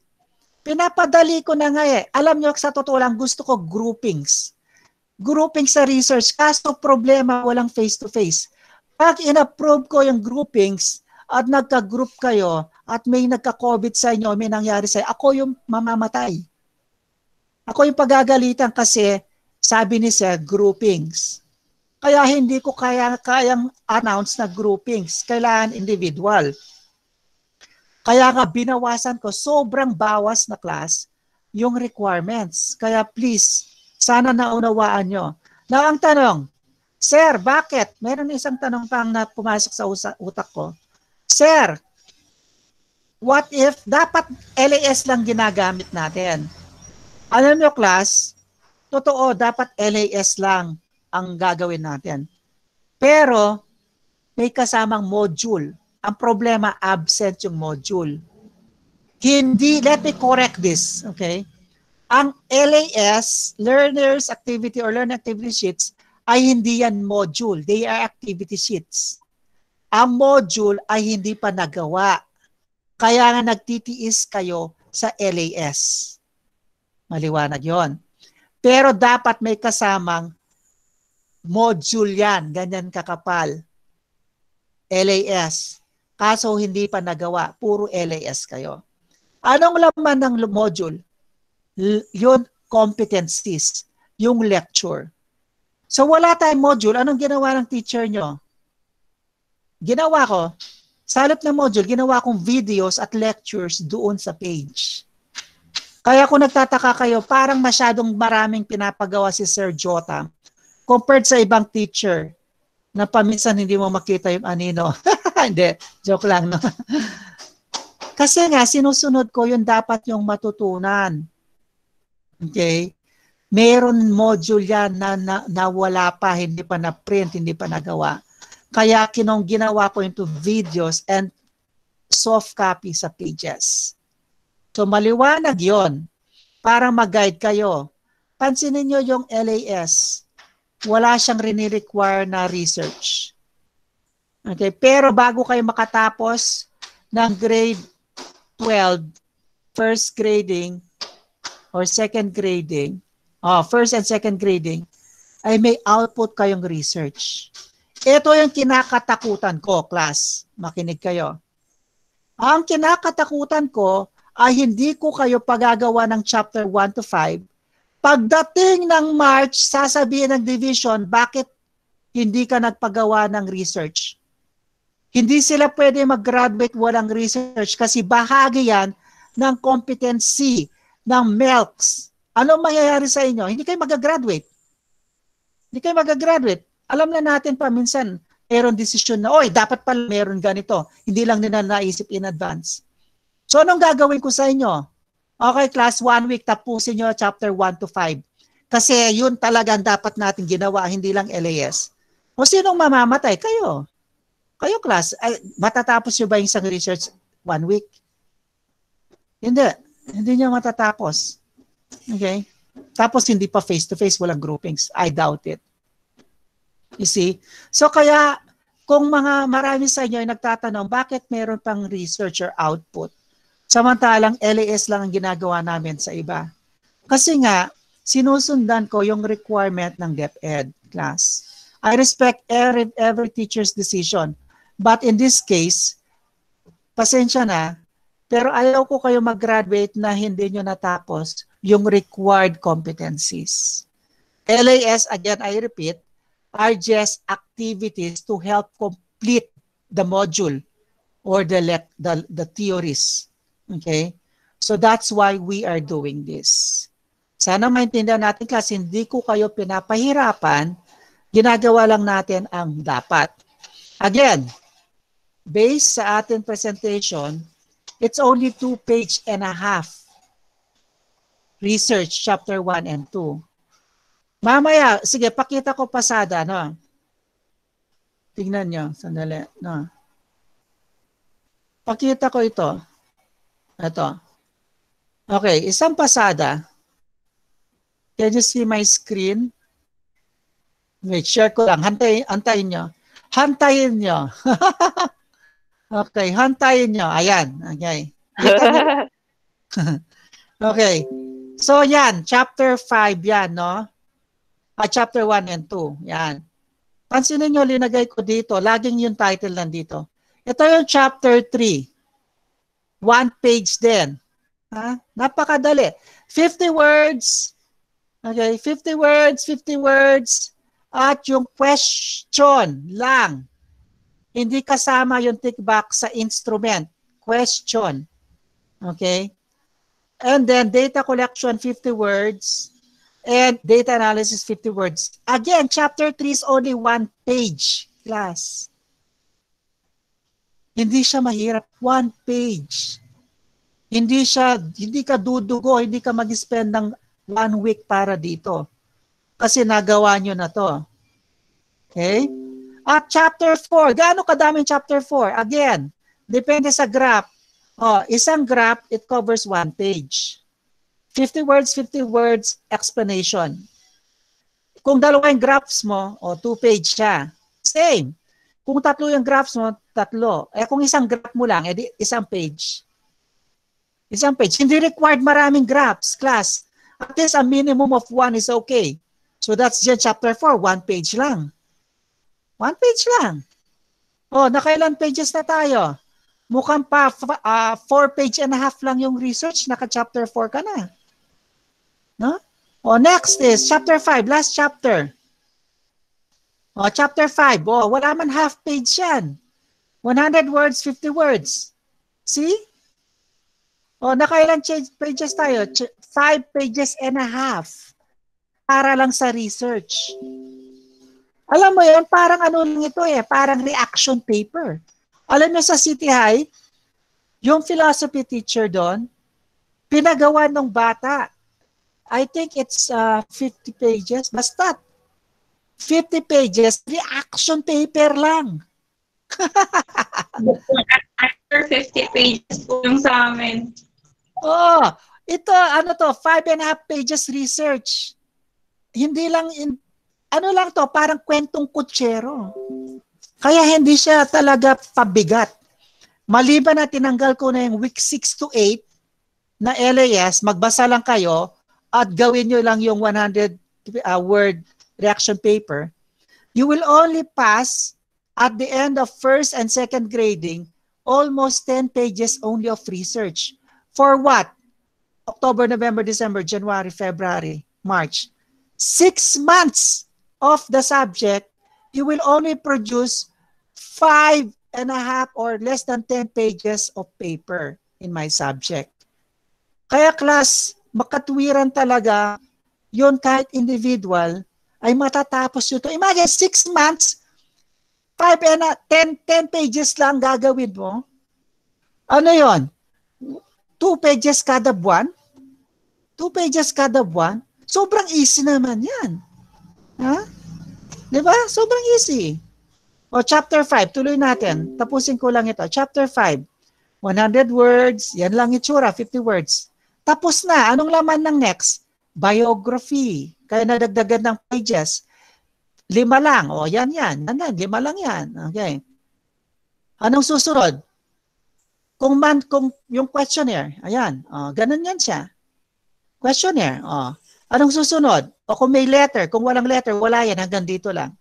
Pinapadali ko na nga eh. Alam nyo, sa totoo lang, gusto ko groupings. Groupings sa research. Kaso problema, walang face-to-face. Pag in-approve ko yung groupings at nagka-group kayo at may nagka-COVID sa inyo, may nangyari sa inyo, ako yung mamamatay. Ako yung pagagalitan kasi sabi ni Sir, groupings. Kaya hindi ko kayang announce na groupings. Kailangan individual. Kaya nga binawasan ko, sobrang bawas na class yung requirements. Kaya please, sana naunawaan nyo. Now ang tanong, Sir, bakit? Meron isang tanong pang na pumasok sa utak ko. Sir, what if dapat LAS lang ginagamit natin? Alam nyo, class, totoo, dapat LAS lang ang gagawin natin. Pero, may kasamang module. Ang problema, absent yung module. Hindi, let me correct this, okay? Ang LAS, Learner's Activity or Learning Activity Sheets, ay hindi yan module. They are activity sheets. Ang module ay hindi pa nagawa. Kaya nga nagtitiis kayo sa LAS. Maliwanag yon. Pero dapat may kasamang module yan. Ganyan kakapal. LAS. Kaso hindi pa nagawa. Puro LAS kayo. Anong laman ng module? Yun, competencies. Yung lecture. So wala tayong module. Anong ginawa ng teacher nyo? Ginawa ko, sa halip ng module, ginawa kong videos at lectures doon sa page. Kaya kung nagtataka kayo, parang masyadong maraming pinapagawa si Sir Jota compared sa ibang teacher na paminsan hindi mo makita yung anino. Hindi, joke lang. No? Kasi nga, sinusunod ko yung dapat yung matutunan. Okay? Meron module yan na wala pa, hindi pa na-print, hindi pa nagawa. Kaya ginawa ko into videos and soft copy sa pages. So maliwanag yon para mag-guide kayo. Pansinin nyo yung LAS. Wala siyang rini-require na research. Okay, pero bago kayo makatapos ng grade 12, first grading or second grading, first and second grading, ay may output kayong research. Ito yung kinakatakutan ko, class. Makinig kayo. Ang kinakatakutan ko ay hindi ko kayo pagagawa ng chapter 1 to 5. Pagdating ng March, sasabihin ng division, bakit hindi ka nagpagawa ng research? Hindi sila pwede mag-graduate walang research kasi bahagi yan ng competency ng MELCS. Ano mangyayari sa inyo? Hindi kayo mag-graduate. Hindi kayo mag-graduate. Alam na natin pa minsan, meron desisyon na, oy, dapat pala meron ganito. Hindi lang nila naisip in advance. So, anong gagawin ko sa inyo? Okay, class, 1 week, tapusin nyo chapter 1 to 5. Kasi yun talagang dapat natin ginawa, hindi lang LAS. O sinong mamamatay? Kayo. Kayo, class. Ay, matatapos nyo ba yung isang research 1 week? Hindi. Hindi nyo matatapos. Okay? Tapos hindi pa face-to-face, walang groupings. I doubt it. You see? So kaya, kung marami sa inyo ay nagtatanong, bakit meron pang research or output? Samantalang LAS lang ang ginagawa namin sa iba. Kasi nga, sinusundan ko yung requirement ng DepEd class. I respect every teacher's decision. But in this case, pasensya na, pero ayaw ko kayo mag-graduate na hindi nyo natapos yung required competencies. LAS, again, I repeat, are just activities to help complete the module or the theories. Okay? So that's why we are doing this. Sana maintindihan natin kasi hindi ko kayo pinapahirapan, ginagawa lang natin ang dapat. Again, based sa ating presentation, it's only 2.5 pages research, chapter 1 and 2. Mamaya, sige, pakita ko pasada, no? Tingnan nyo, sandali, no? Pakita ko ito. Ito. Okay, isang pasada. Can you see my screen? Wait, share ko lang. Hantayin nyo. Hantayin nyo. Okay, hantayin nyo. Ayan. Okay. Okay. So, yan. Chapter 5 yan, no? Chapter 1 and 2. Yan. Pansinin nyo, linagay ko dito. Laging yung title nandito. Ito yung chapter 3. 1 page din. Ha? Napakadali. 50 words. Okay, 50 words, 50 words. At yung question lang. Hindi kasama yung tick box sa instrument. Question. Okay? And then data collection, 50 words. And data analysis, 50 words. Again, chapter 3 is only 1 page, class. Hindi siya mahirap. 1 page. Hindi ka dudugo, hindi ka mag-spend ng 1 week para dito. Kasi nagawa nyo na to. Okay? At chapter 4, gaano kadaming chapter 4? Again, depende sa graph. Isang graph, it covers 1 page. 50 words, explanation. Kung dalawa yung graphs mo, 2 page siya. Same. Kung tatlo yung graphs mo, 3. Kung isang graph mo lang, edi isang page. Isang page. Hindi required maraming graphs, class. At least a minimum of 1 is okay. So that's just chapter 4, 1 page lang. 1 page lang. Nakailan pages na tayo? Mukhang pa 4 page and a half lang yung research, naka-chapter 4 ka na. No? Next is chapter 5, last chapter. Chapter 5, wala man half page yan. 100 words, 50 words. See? Nakailan pages tayo? 5 pages and a half. Para lang sa research. Alam mo yun, parang ano lang ito parang reaction paper. Alam mo sa City High, yung philosophy teacher doon, pinagawa ng bata. I think it's 50 pages. Basta 50 pages, reaction paper lang. After 50 pages po yung sa amin. Oh, ito, ano to, 5.5 pages research. Hindi lang, ano lang to, parang kwentong kutsero. Kaya hindi siya talaga pabigat. Maliban na tinanggal ko na yung week 6 to 8 na LAS, magbasa lang kayo at gawin nyo lang yung 100 word reaction paper. You will only pass at the end of first and second grading almost 10 pages only of research. For what? October, November, December, January, February, March. 6 months of the subject, you will only produce 5.5 or less than 10 pages of paper in my subject. Kaya class, makatwiran talaga yun kahit individual ay matatapos yun. Imagine, 6 months, 10 pages lang gagawin mo. Ano yon? 2 pages kada buwan? 2 pages kada buwan? Sobrang easy naman yan. Ha? Diba? Sobrang easy. O, chapter 5, tuloy natin. Tapusin ko lang ito. Chapter 5, 100 words. Yan lang itsura, 50 words. Tapos na. Anong laman ng next? Biography. Kaya nadagdagan ng pages. 5 lang. O, yan. 5 lang yan. Okay. Anong susunod? Kung yung questionnaire, ayan, ganun yan siya. Questionnaire, anong susunod? O kung may letter, kung walang letter, wala yan, hanggang dito lang.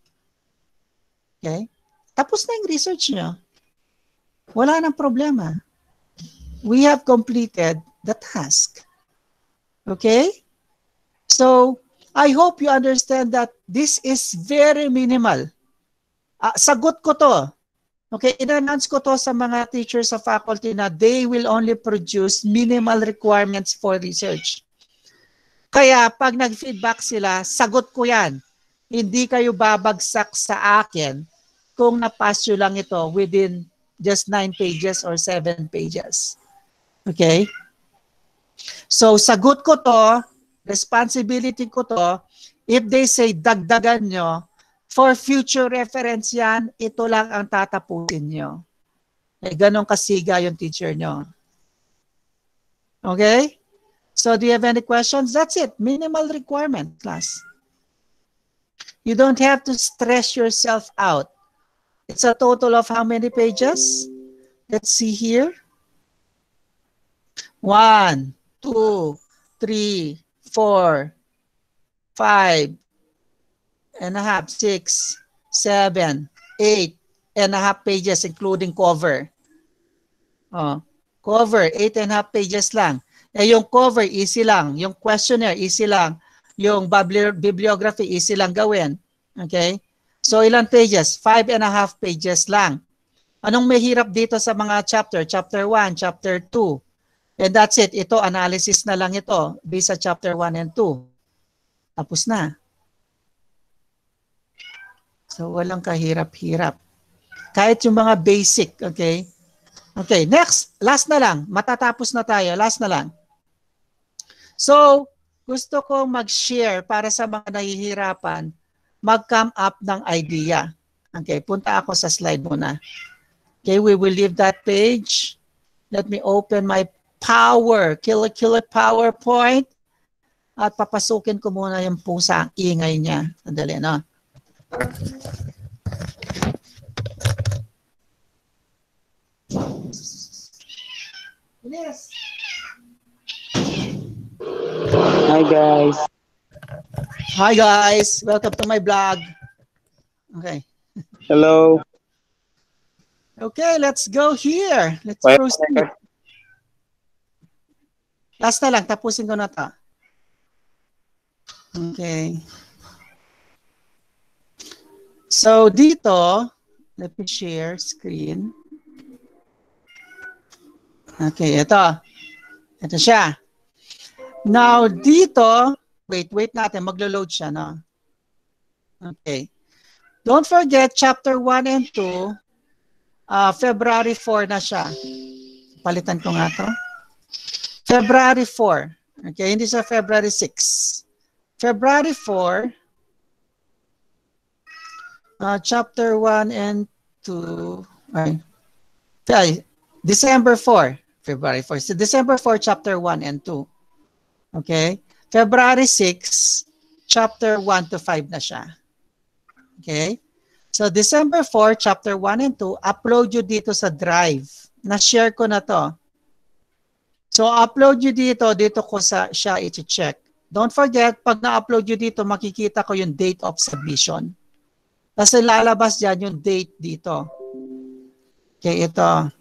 Okay? Tapos na yung research nyo. Wala nang problema. We have completed the task. Okay? So, I hope you understand that this is very minimal. Sagot ko to. Okay, in-announce ko to sa mga teachers sa faculty na they will only produce minimal requirements for research. Kaya pag nag-feedback sila, sagot ko yan. Hindi kayo babagsak sa akin kung napass nyo lang ito within just 9 pages or 7 pages. Okay? So, sagot ko to, responsibility ko to, if they say dagdagan nyo, for future reference yan, ito lang ang tatapusin nyo. Eh, ganun kasiga yung teacher nyo. Okay? So, do you have any questions? That's it. Minimal requirement, class. You don't have to stress yourself out. It's a total of how many pages? Let's see here. 1, 2, 3, 4, 5, and a half, 6, 7, 8.5 pages, including cover. Cover, 8.5 pages lang. Eh, yung cover, easy lang. Yung questionnaire, easy lang. Yung bibliography, easy lang gawin. Okay? So, ilang pages? 5.5 pages lang. Anong mahirap dito sa mga chapter? Chapter 1, chapter 2. And that's it. Ito, analysis na lang ito based sa chapter 1 and 2. Tapos na. So, walang kahirap-hirap. Kahit yung mga basic, okay? Okay, next. Last na lang. Matatapos na tayo. Last na lang. So, gusto kong mag-share para sa mga nahihirapan, mag-come up ng idea. Okay, punta ako sa slide muna. Okay, we will leave that page. Let me open my killer PowerPoint. At papasukin ko muna yung pusa, ang ingay niya. Sandali, no? Yes. Hi guys. Hi guys, welcome to my blog. Okay. Hello. Okay, let's go here. Let's proceed. Last na lang, tapusin ko na to. Okay. So dito, let me share screen. Okay, ito. Ito siya. Now dito, wait natin, maglo-load siya, no? Okay. Don't forget, chapter 1 and 2, February 4 na siya. Palitan ko nga to. February 4. Okay, hindi sa February 6. February 4, chapter 1 and 2, okay. December 4. February 4. So December 4, chapter 1 and 2. Okay? February 6, chapter 1 to 5 na siya. Okay? So December 4, chapter 1 and 2, upload nyo dito sa Drive. Na-share ko na to. So upload nyo dito ko siya i-check. Don't forget, pag na-upload nyo dito, makikita ko yung date of submission. Kasi lalabas dyan yung date dito. Okay, ito.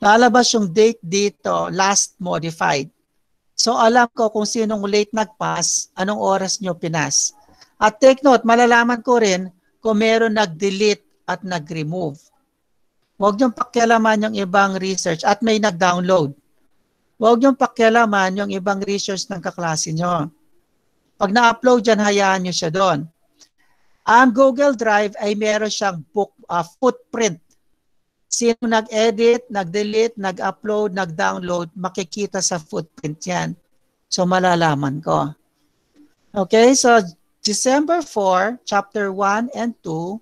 Lalabas yung date dito, last modified. So alam ko kung sinong late nag-pass, anong oras nyo pinas. At take note, malalaman ko rin kung meron nag-delete at nag-remove. Huwag niyong pakialaman yung ibang research at may nag-download. Huwag niyong pakialaman yung ibang research ng kaklase nyo. Pag na-upload dyan, hayaan nyo siya doon. Ang Google Drive ay meron siyang footprint. Sino nag-edit, nag-delete, nag-upload, nag-download, makikita sa footprint yan. So malalaman ko. Okay, so December 4, chapter 1 and 2,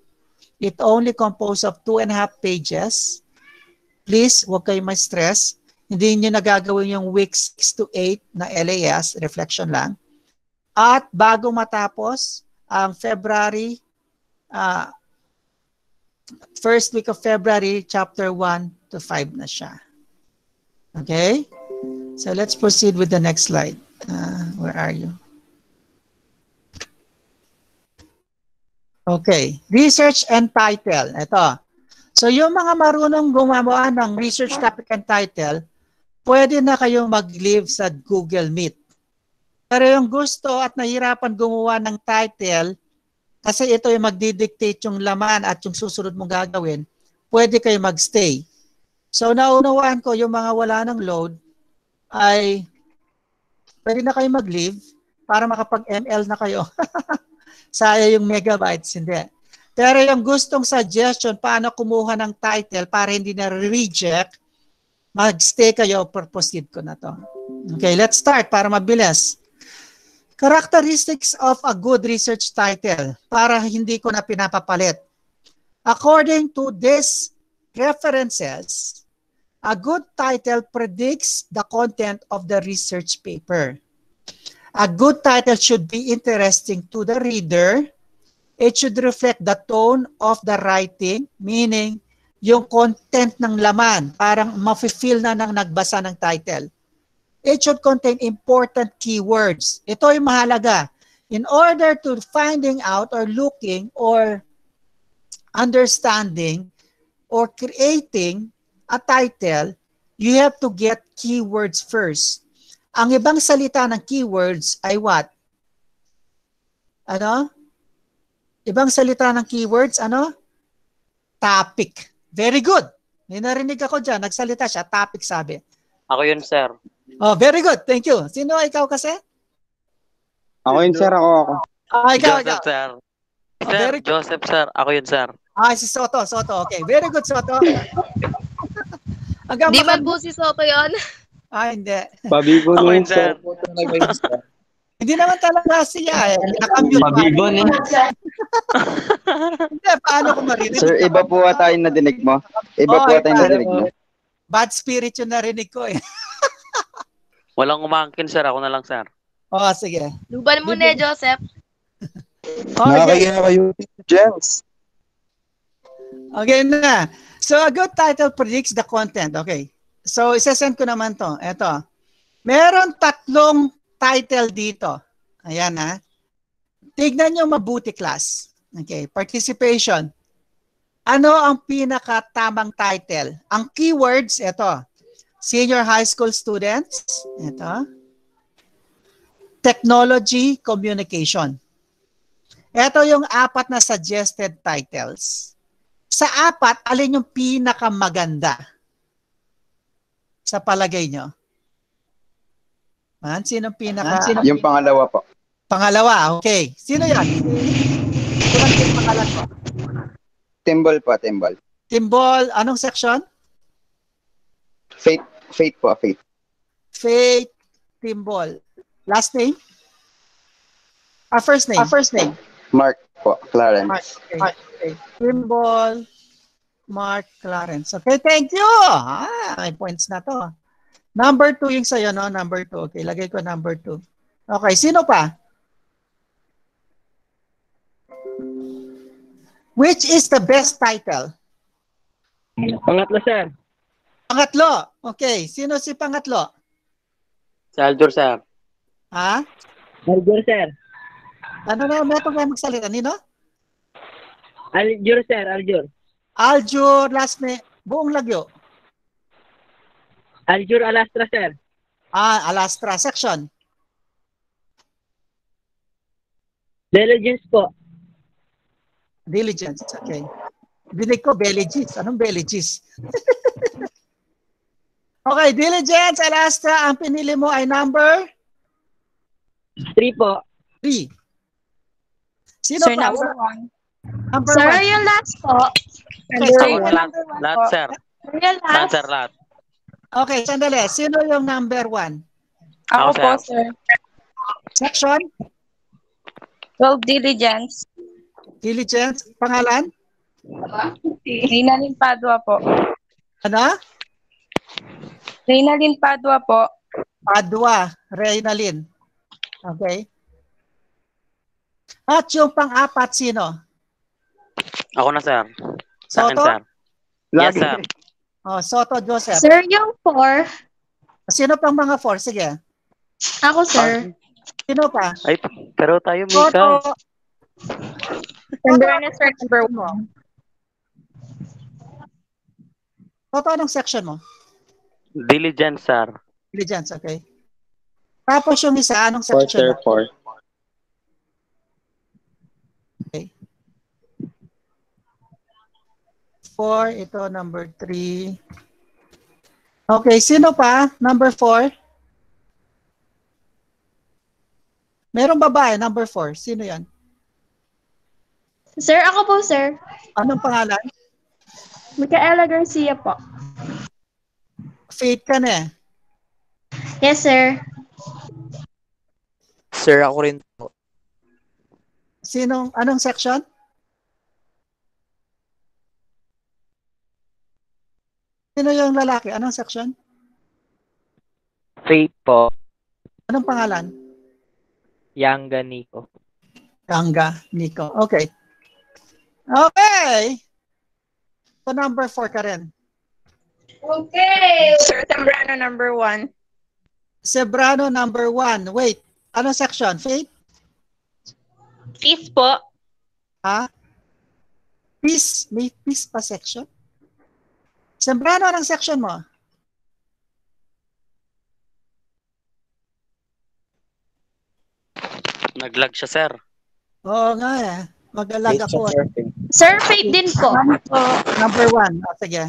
it only composed of 2.5 pages. Please, huwag kayo ma-stress. Hindi nyo nagagawin yung week 6 to 8 na LAS, reflection lang. At bago matapos, ang February, first week of February, chapter 1 to 5 na siya. Okay? So let's proceed with the next slide. Where are you? Okay. Research and title. Ito. So yung mga marunong gumawa ng research topic and title, pwede na kayong mag-live sa Google Meet. Pero yung gusto at nahirapan gumawa ng title, kasi ito yung magdidictate yung laman at yung susunod mong gagawin, pwede kayo magstay. So naunawaan ko yung mga wala ng load ay pwede na kayo mag-leave para makapag-ML na kayo. Sayang yung megabytes, hindi. Pero yung gustong suggestion, paano kumuha ng title para hindi na reject, mag-stay kayo, proceed ko na to. Okay, let's start para mabilis. Characteristics of a good research title para hindi ko na pinapapalit. According to these references, a good title predicts the content of the research paper. A good title should be interesting to the reader. It should reflect the tone of the writing, meaning yung content ng laman, parang mafe-feel na nang nagbasa ng title. It should contain important keywords. Ito yung mahalaga. In order to finding out or looking or understanding or creating a title, you have to get keywords first. Ang ibang salita ng keywords ay what? Ano? Ibang salita ng keywords, ano? Topic. Very good. May narinig ako dyan. Nagsalita siya. Topic sabi. Ako yun, sir. Oh, very good. Thank you. Sino ikaw kasi? Ako yun, sir. Ako. Ikaw. Joseph, sir. Oh, Sir, very good. Joseph, sir. Ako yun, sir. Si Soto. Okay. Very good, Soto. Di ba po si Soto yun? Hindi. Pabibo Ako nun, yun, sir. sir. Hindi naman talaga siya eh. Nakamute. Pabibo nun. Hindi, paano ko marinig? Sir, iba po ata yung nadinig mo. Iba po ata yung nadinig mo. Bad spirit yung narinig ko eh. Walang umangkin, sir. Ako na lang, sir. Sige. Luban mo na, Joseph. Nakakaya kayo, James. Okay na. So, a good title predicts the content. Okay. So, isasend ko naman to. Ito. Meron 3 title dito. Ayan ha. Tignan nyo mabuti, class. Okay. Participation. Ano ang pinakatamang title? Ang keywords, ito. Senior high school students. Ito. Technology, communication. Ito yung 4 na suggested titles. Sa 4, alin yung pinakamaganda? Sa palagay nyo? Sino pinaka? Yung pangalawa po. Pangalawa, okay. Sino yan? Sino yung pangalawa? Timbol po, Timbol. Timbol, anong section? Faith po, Faith. Faith Timbol. Last name? First name? Mark po, Clarence. Okay. Timbol Mark Clarence. Okay, thank you. May points na to. Number 2 yung sa'yo, no? Number 2. Okay, lagay ko number 2. Okay, sino pa? Which is the best title? Pangatlo, sir. Pangatlo. Okay, sino si pangatlo? Si Aljur, sir. Ha? Aljur, sir. Ano na, meron kayo magsalita? Nino? Aljur, sir. Aljur. Aljur, last name, buong lagyo. Aljur Alastra, sir. Alastra, section. Diligence po. Diligence, okay. Binig ko, Belligis. Anong Belligis? Okay, Diligence, Alastra, ang pinili mo ay number? 3 po. 3. Sino Sir, pa? number 1. Number Sir, 1. yung last po. Okay, Ako sino? na lang. Lahat, sir. Sir, yung Lahat, last. sir, lahat. Okay, sandali. Sino yung number 1? Ako Ako, po, sir. sir. Section? 12 diligence. Diligence? Pangalan? Reynalyn Padua po. Ano? Reynalyn Padua po. Padua, Reynalyn. Okay. At yung pang-apat, sino? Ako na, sir. Sa akin, Soto? sir. Yes, sir. Soto Joseph. Sir, yung 4. Sino pang mga 4? Sige. Ako, sir. Sino pa? Ay, pero tayo, Mika. Soto. Number sir, number 1. Soto, anong section mo? Diligence, sir. Diligence, okay. Tapos yung isa, anong 4, section sir, mo? 4. Okay. 4, ito number 3. Okay, sino pa? Number 4? Merong babae, number 4. Sino yan? Sir, ako po, sir. Anong pangalan? Micaela Garcia po. Faith ka na eh. Yes, sir. Sir, ako rin po. Anong section? Sino yung lalaki? Anong section? Faith po. Anong pangalan? Yanga Nico. Ganga, Nico. Okay. Okay. So number 4 ka rin. Okay. Sir, Tembrano, number 1. Sebrano, number 1. Wait. Anong section? Faith? Peace po. Ha? Peace? May peace pa section? Sebrano, anong section mo? Naglag siya, sir. Oo nga eh. Mag-alag ako. Sir, Faith din po. Number 1. O, sige.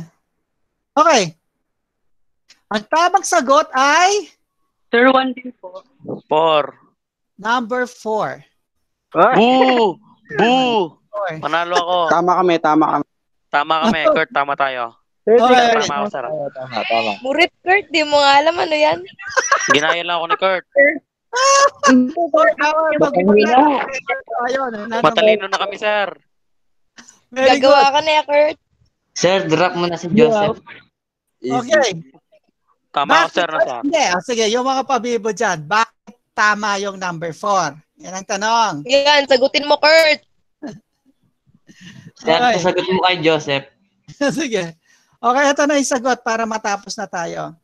Okay. Ang tamang sagot ay Sir, 1 din po. 4. number 4. Boo! Boo! Panalo ako. Tama kami, tama kami. Tama kami, Kurt. Tama tayo. Okay. Tama ako, sir. Tama. Murit, Kurt. Di mo nga alam ano yan. Ginaya lang ako ni Kurt. Matalino na kami, sir. Very good. Gagawa ka na ya, Kurt. Sir, drop mo na si Joseph. Okay. Tama ako, sir, na sir. Hindi. Sige, yung mga pabibo dyan, bakit tama yung number 4? Yan ang tanong. Yan, sagutin mo, Kurt. Sir, Okay. sasagot mo kay Joseph. Sige. Okay, ito na yung sagot para matapos na tayo.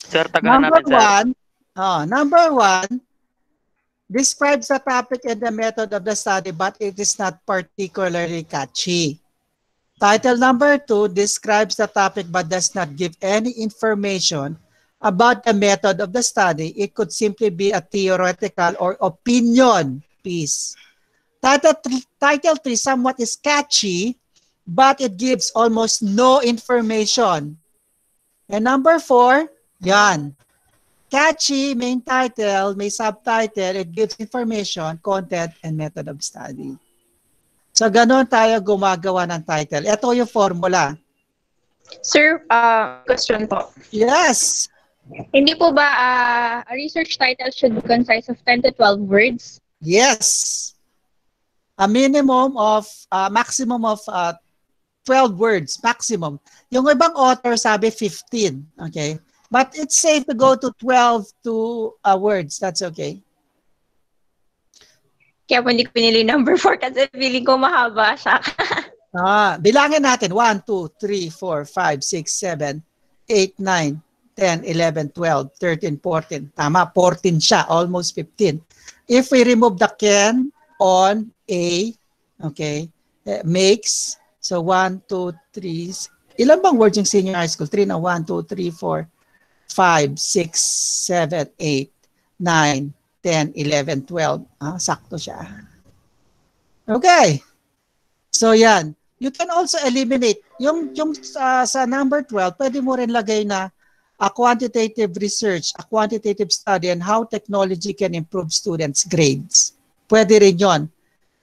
Sir, tagahan Number natin, sir. number 1 describes the topic and the method of the study, but it is not particularly catchy. Title number 2 describes the topic but does not give any information about the method of the study. It could simply be a theoretical or opinion piece. Title 3 somewhat is catchy, but it gives almost no information. And number 4, yan. Catchy, main title, may subtitle, it gives information, content, and method of study. So, ganun tayo gumagawa ng title. Ito yung formula. Sir, question po. Yes. Hindi po ba a research title should be concise of 10 to 12 words? Yes. A minimum of, maximum of 12 words maximum. Yung ibang author sabi 15. Okay? But it's safe to go to 12 words. That's okay. Kaya po hindi ko pinili number 4 kasi feeling ko mahaba siya. Bilangin natin. 1, 2, 3, 4, 5, 6, 7, 8, 9, 10, 11, 12, 13, 14. Tama, 14 siya. Almost 15. If we remove the can, on, a, okay, makes, so 1, 2, 3, ilan bang words yung senior high school? 3 na, 1, 2, 3, 4, 5, 6, 7, 8, 9, 10, 11, 12. Sakto siya. Okay. So yan. You can also eliminate. Yung sa number 12, pwede mo rin lagay na a quantitative research, a quantitative study on how technology can improve students' grades. Pwede rin yon.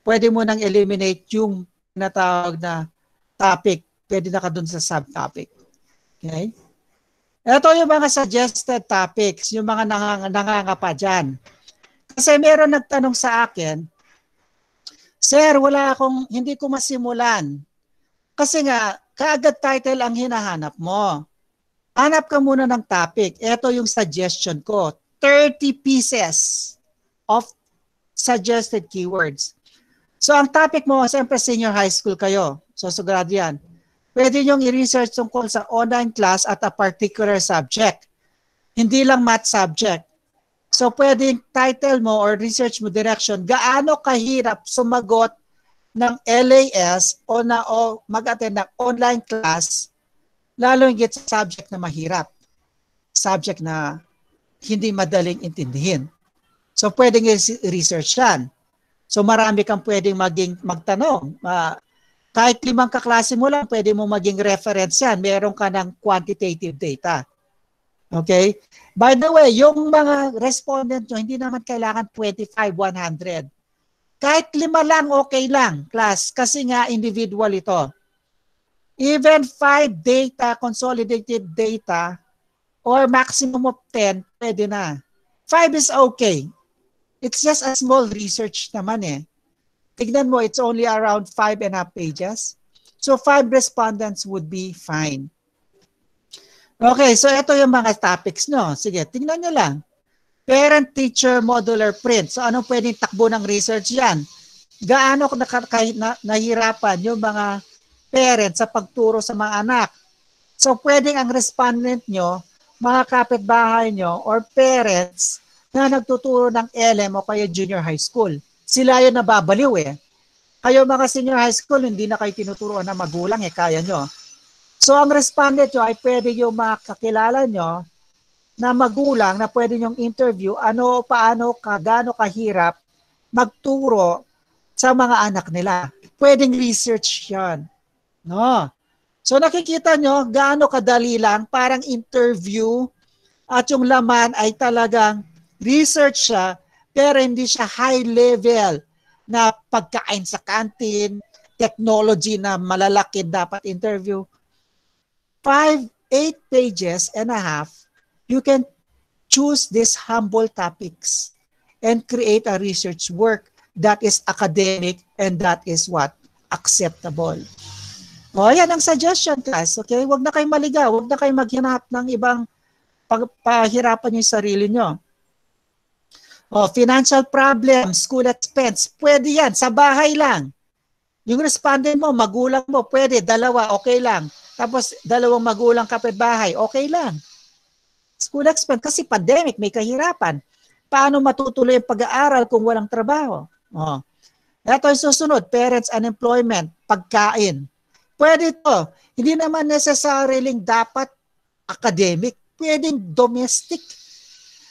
Pwede mo nang eliminate yung natawag na topic. Pwede na ka dun sa subtopic. Okay? Ito yung mga suggested topics, yung mga nangangapa dyan. Kasi meron nagtanong sa akin, Sir, hindi ko masimulan. Kasi nga, kaagad title ang hinahanap mo. Hanap ka muna ng topic. Ito yung suggestion ko. 30 pieces of suggested keywords. So ang topic mo, siyempre senior high school kayo. So sigurado yan. Pwede nyong i-research tungkol sa online class at a particular subject. Hindi lang math subject. So pwedeng title mo or research mo direction, gaano kahirap sumagot ng LAS o mag-attend ng online class, lalo higit sa subject na mahirap. Subject na hindi madaling intindihin. So pwedeng i-research yan. So marami kang pwedeng magtanong. Kahit 5 kaklase mo lang, pwede mo maging reference yan. Meron ka ng quantitative data. Okay? By the way, yung mga respondent nyo, hindi naman kailangan 25, 100. Kahit 5 lang, okay lang, class. Kasi nga, individual ito. Even 5 data, consolidated data, or maximum of 10, pwede na. 5 is okay. It's just a small research naman eh. Tignan mo, it's only around 5.5 pages. So 5 respondents would be fine. Okay, so ito yung mga topics no. Sige, tingnan nyo lang. Parent-teacher modular print. So anong pwedeng takbo ng research yan? Gaano nahirapan yung mga parents sa pagturo sa mga anak? So pwedeng ang respondent nyo, mga kapitbahay nyo, or parents na nagtuturo ng LM o kaya junior high school. Sila yun nababaliw eh. Kayo mga senior high school, hindi na kayo tinuturuan ng magulang eh, kaya nyo. So ang respondent nyo ay pwede yung mga kakilala nyo na magulang na pwede nyong interview paano gaano kahirap magturo sa mga anak nila. Pwedeng research yan. No? So nakikita nyo gaano kadali lang, parang interview at yung laman ay talagang research siya pero hindi siya high level na pagkain sa canteen, technology na malalaki dapat interview. 8 pages and a half, you can choose these humble topics and create a research work that is academic and that is what? Acceptable. O, yan ang suggestion, class. Okay? Huwag na kayo maligaw. Huwag na kayo maghinap ng ibang pahirapan yung sarili nyo. O, financial problems, school expense, pwede yan. Sa bahay lang. Yung respondent mo, magulang mo, pwede. 2, okay lang. Tapos 2 magulang kapitbahay, okay lang. School expense, kasi pandemic, may kahirapan. Paano matutuloy ang pag-aaral kung walang trabaho? Oh. Ito yung susunod, parents unemployment, pagkain. Pwede to. Hindi naman necessarily dapat academic, pwedeng domestic.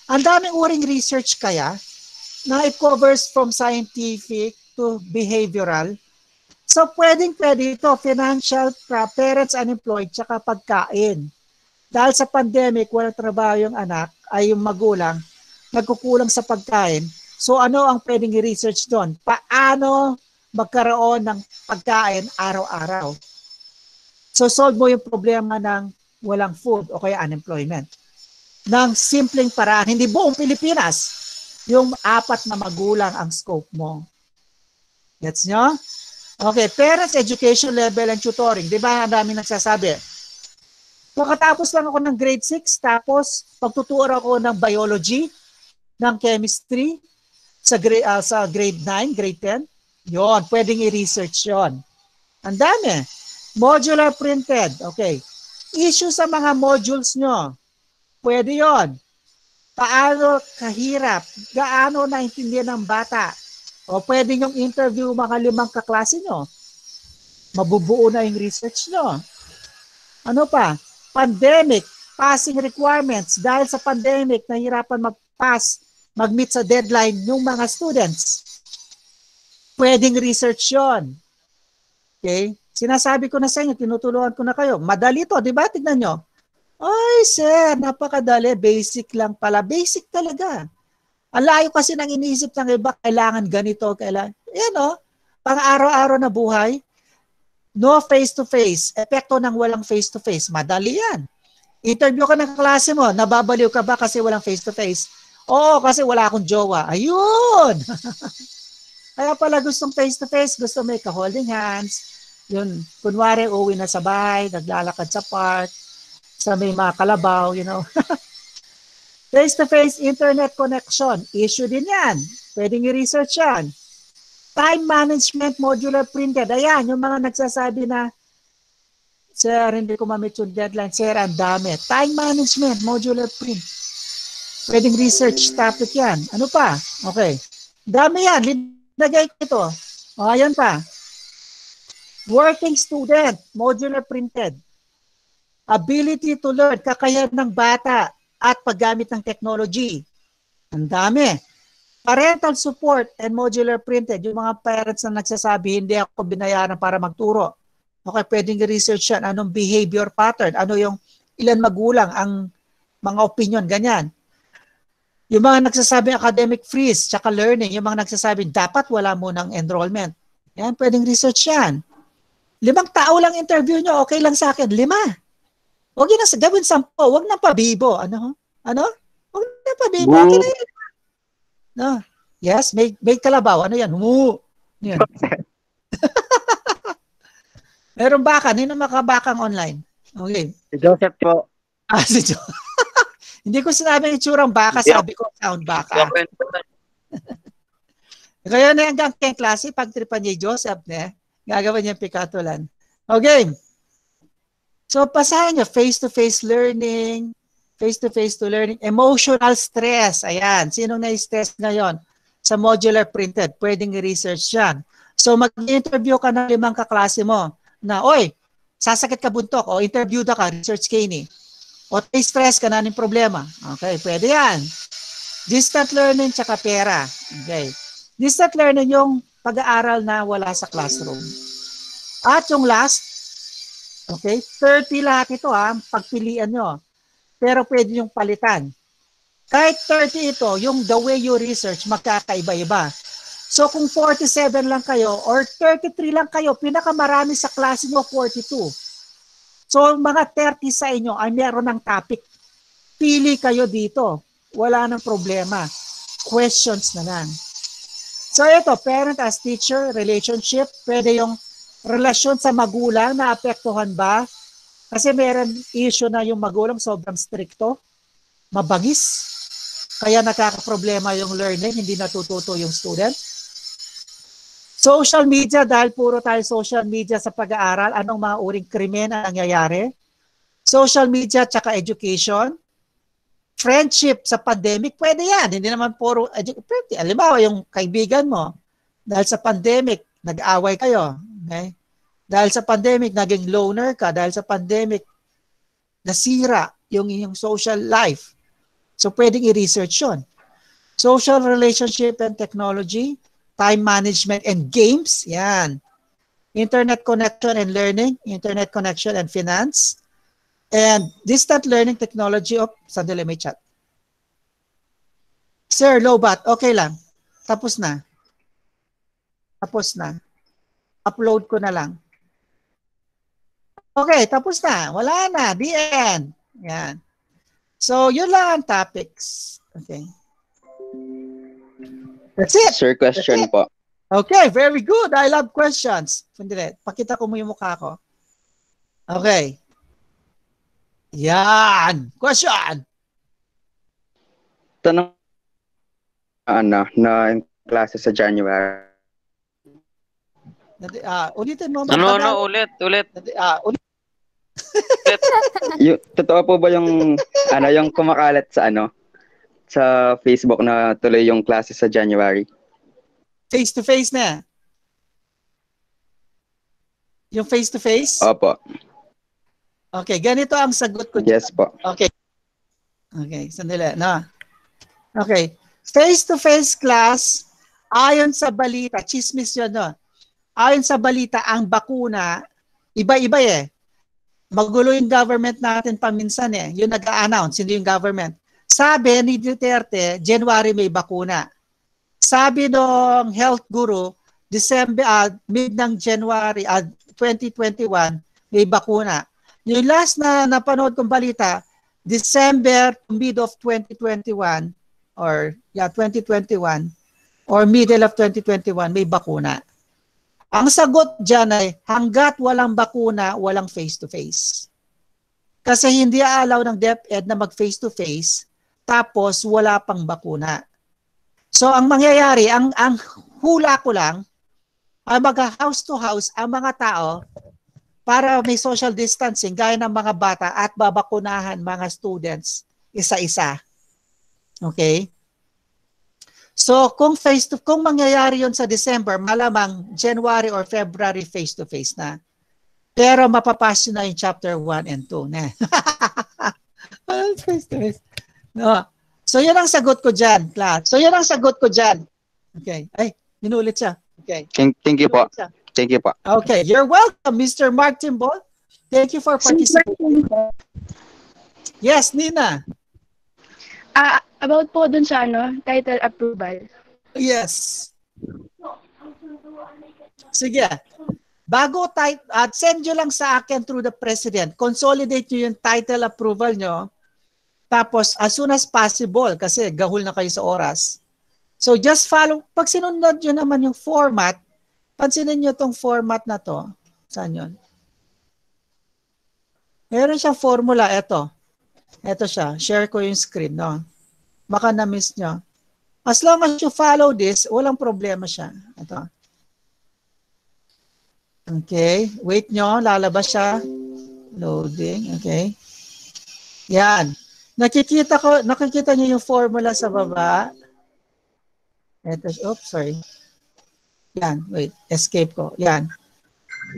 Ang daming uring research kaya na it covers from scientific to behavioral. So pwede ito, financial, parents unemployed, tsaka pagkain. Dahil sa pandemic, walang trabaho yung anak, ay yung magulang, nagkukulang sa pagkain. So ano ang pwedeng i-research doon? Paano magkaroon ng pagkain araw-araw? So solve mo yung problema ng walang food o kaya unemployment. Ng simpleng paraan, hindi buong Pilipinas, yung 4 na magulang ang scope mo. Gets nyo? Okay, parents, education level, and tutoring. Di ba, ang dami nagsasabi. Pagkatapos lang ako ng grade 6, tapos pagtuturo ako ng biology, ng chemistry, sa grade 9, grade 10, yon, pwedeng i-research yon. Ang dami. Modular printed. Okay. Issue sa mga modules nyo. Pwede yon. Paano kahirap? Gaano naintindihan ng bata? O pwede yung interview mga 5 kaklase nyo. Mabubuo na yung research nyo. Ano pa? Pandemic, passing requirements. Dahil sa pandemic, nahirapan mag-pass, mag-meet sa deadline yung mga students. Pwedeng research yun. Okay? Sinasabi ko na sa inyo, tinutulungan ko na kayo. Madali to, di ba? Tignan nyo. Ay, sir, napakadali. Basic lang pala. Basic talaga. Ang layo kasi nang iniisip ng iba, kailangan ganito, kailangan. Yan o, pang-araw-araw na buhay, no face-to-face, epekto ng walang face-to-face, madali yan. Interview ka ng klase mo, nababaliw ka ba kasi walang face-to-face? Oo, kasi wala akong jowa. Ayun! Kaya pala gustong face-to-face, gusto may ka-holding hands, yun, kunwari uwi na sa bahay, naglalakad sa park, sa may mga kalabaw, you know. Face-to-face internet connection, issue din yan. Pwedeng i-research yan. Time management modular printed. Ayan, yung mga nagsasabi na, sir, hindi ko ma-meet yung deadline. Sir, ang dami. Time management modular print. Pwedeng research topic yan. Ano pa? Okay. Dami yan. Linagay ko ito. O, ayan pa. Working student, modular printed. Ability to learn, kakayahan ng bata at paggamit ng technology. Ang dami. Parental support and modular printed. Yung mga parents na nagsasabi, hindi ako binayaran para magturo. Okay, pwedeng research yan. Anong behavior pattern? Ano yung ilan magulang ang mga opinion, ganyan. Yung mga nagsasabi academic freeze, tsaka learning. Yung mga nagsasabi, dapat wala munang enrollment. Yan, pwedeng research yan. 5 tao lang interview nyo, okay lang sa akin. 5. Huwag yun na gawin 10. Huwag na pabibo. Ano? Huwag na pabibo. Okay na yan. No. Yes, may kalabaw. Ano yan? Ano yan? Meron baka. Nino makabakang online? Okay. Si Joseph po. Si Joseph. Hindi ko sinabi itsurang baka. Sabi ko sound baka. Kaya na hanggang keng klase, pagtripan niya Joseph, gagawin niya pikatulan. Okay. So, pasahin niyo, face-to-face learning, face-to-face to learning, emotional stress. Ayan, sinong na-stress ngayon sa modular printed? Pwedeng i-research yan. So, mag-interview ka ng 5 kaklase mo na, oy, sasakit ka buntok, o interview da ka, research kini. O stress ka na ng problema. Okay, pwede yan. Distant learning tsaka pera. Okay. Distant learning yung pag-aaral na wala sa classroom. At yung last, okay, 30 lahat ito pagpilian nyo. Pero pwede yung palitan. Kahit 30 ito, yung the way you research, magkakaiba-iba. So kung 47 lang kayo or 33 lang kayo, pinakamarami sa klase nyo, 42. So mga 30 sa inyo ay meron ng topic. Pili kayo dito. Wala nang problema. Questions na lang. So ito, parent as teacher, relationship, pwede yung relasyon sa magulang na apektuhan ba? Kasi meron issue na yung magulang sobrang stricto, mabangis, kaya nakakaproblema yung learning, hindi natututo yung student. Social media, dahil puro tayo social media sa pag-aaral, anong mga uring krimen ang nangyayari? Social media tsaka education. Friendship sa pandemic, pwede yan. Hindi naman puro education. Halimbawa, yung kaibigan mo, dahil sa pandemic, nag-away kayo. Okay? Dahil sa pandemic, naging loner ka. Dahil sa pandemic, nasira yung iyong social life. So, pwedeng i-research yun. Social relationship and technology, time management and games, yan. Internet connection and learning, internet connection and finance, and distant learning technology. Sandali, may chat. Sir, Lobat, okay lang. Tapos na. Upload ko na lang. Okay, tapos na. Wala na. The end. Yan. So, yun lang ang topics. Okay. That's it. Sir, question po. Okay, very good. I love questions. Sandali, pakita ko mo yung mukha ko. Okay. Yan. Question. Tanong na klase sa January. Ulitin mo. Ulit. Ulit. Totoo po ba yung yung kumakalat sa sa Facebook na tuloy yung klase sa January? Face-to-face na. Yung face-to-face? Opo. Okay, ganito ang sagot ko. Yes po. Okay. Okay, sandali. No. Okay. Face-to-face class, ayon sa balita, chismis yun, no? Ayon sa balita, ang bakuna, iba-iba eh. Magulo yung government natin paminsan eh. Yung nag-a-announce, hindi yung government. Sabi ni Duterte, January may bakuna. Sabi ng health guru, mid ng January 2021, may bakuna. Yung last na napanood kong balita, December to mid of 2021 or 2021 or middle of 2021, may bakuna. Ang sagot dyan ay hanggat walang bakuna, walang face-to-face. Kasi hindi aalaw ng DepEd na mag-face-to-face tapos wala pang bakuna. So ang mangyayari, ang hula ko lang, ay mag-house to house ang mga tao para may social distancing gaya ng mga bata at babakunahan mga students isa-isa. Okay? So kung mangyayari yon sa December, malamang January or February face-to-face na. Pero mapapasyo na yung chapter 1 and 2 na. Face-to-face. No. So yan ang sagot ko dyan, class. Okay. Ay, minulit siya. Okay. Thank you po. Thank you po. Okay, you're welcome, Mr. Mark Timbol. Thank you for participating. Yes, Nina. About po dun sa title approval. Yes. Sige. Bago send nyo lang sa akin through the President. Consolidate nyo yung title approval nyo. Tapos, as soon as possible, kasi gahul na kayo sa oras. So, just follow. Pag sinunod nyo naman yung format, pansinin nyo itong format na to. Saan yun? Meron siyang formula. Ito. Ito siya. Share ko yung screen. No? Baka na-miss nyo. As long as you follow this, walang problema siya. Ito. Okay. Wait nyo. Lalabas siya. Loading. Okay. Yan. Nakikita niyo yung formula sa baba. Ito, oops, sorry. Yan, wait, escape ko. Yan.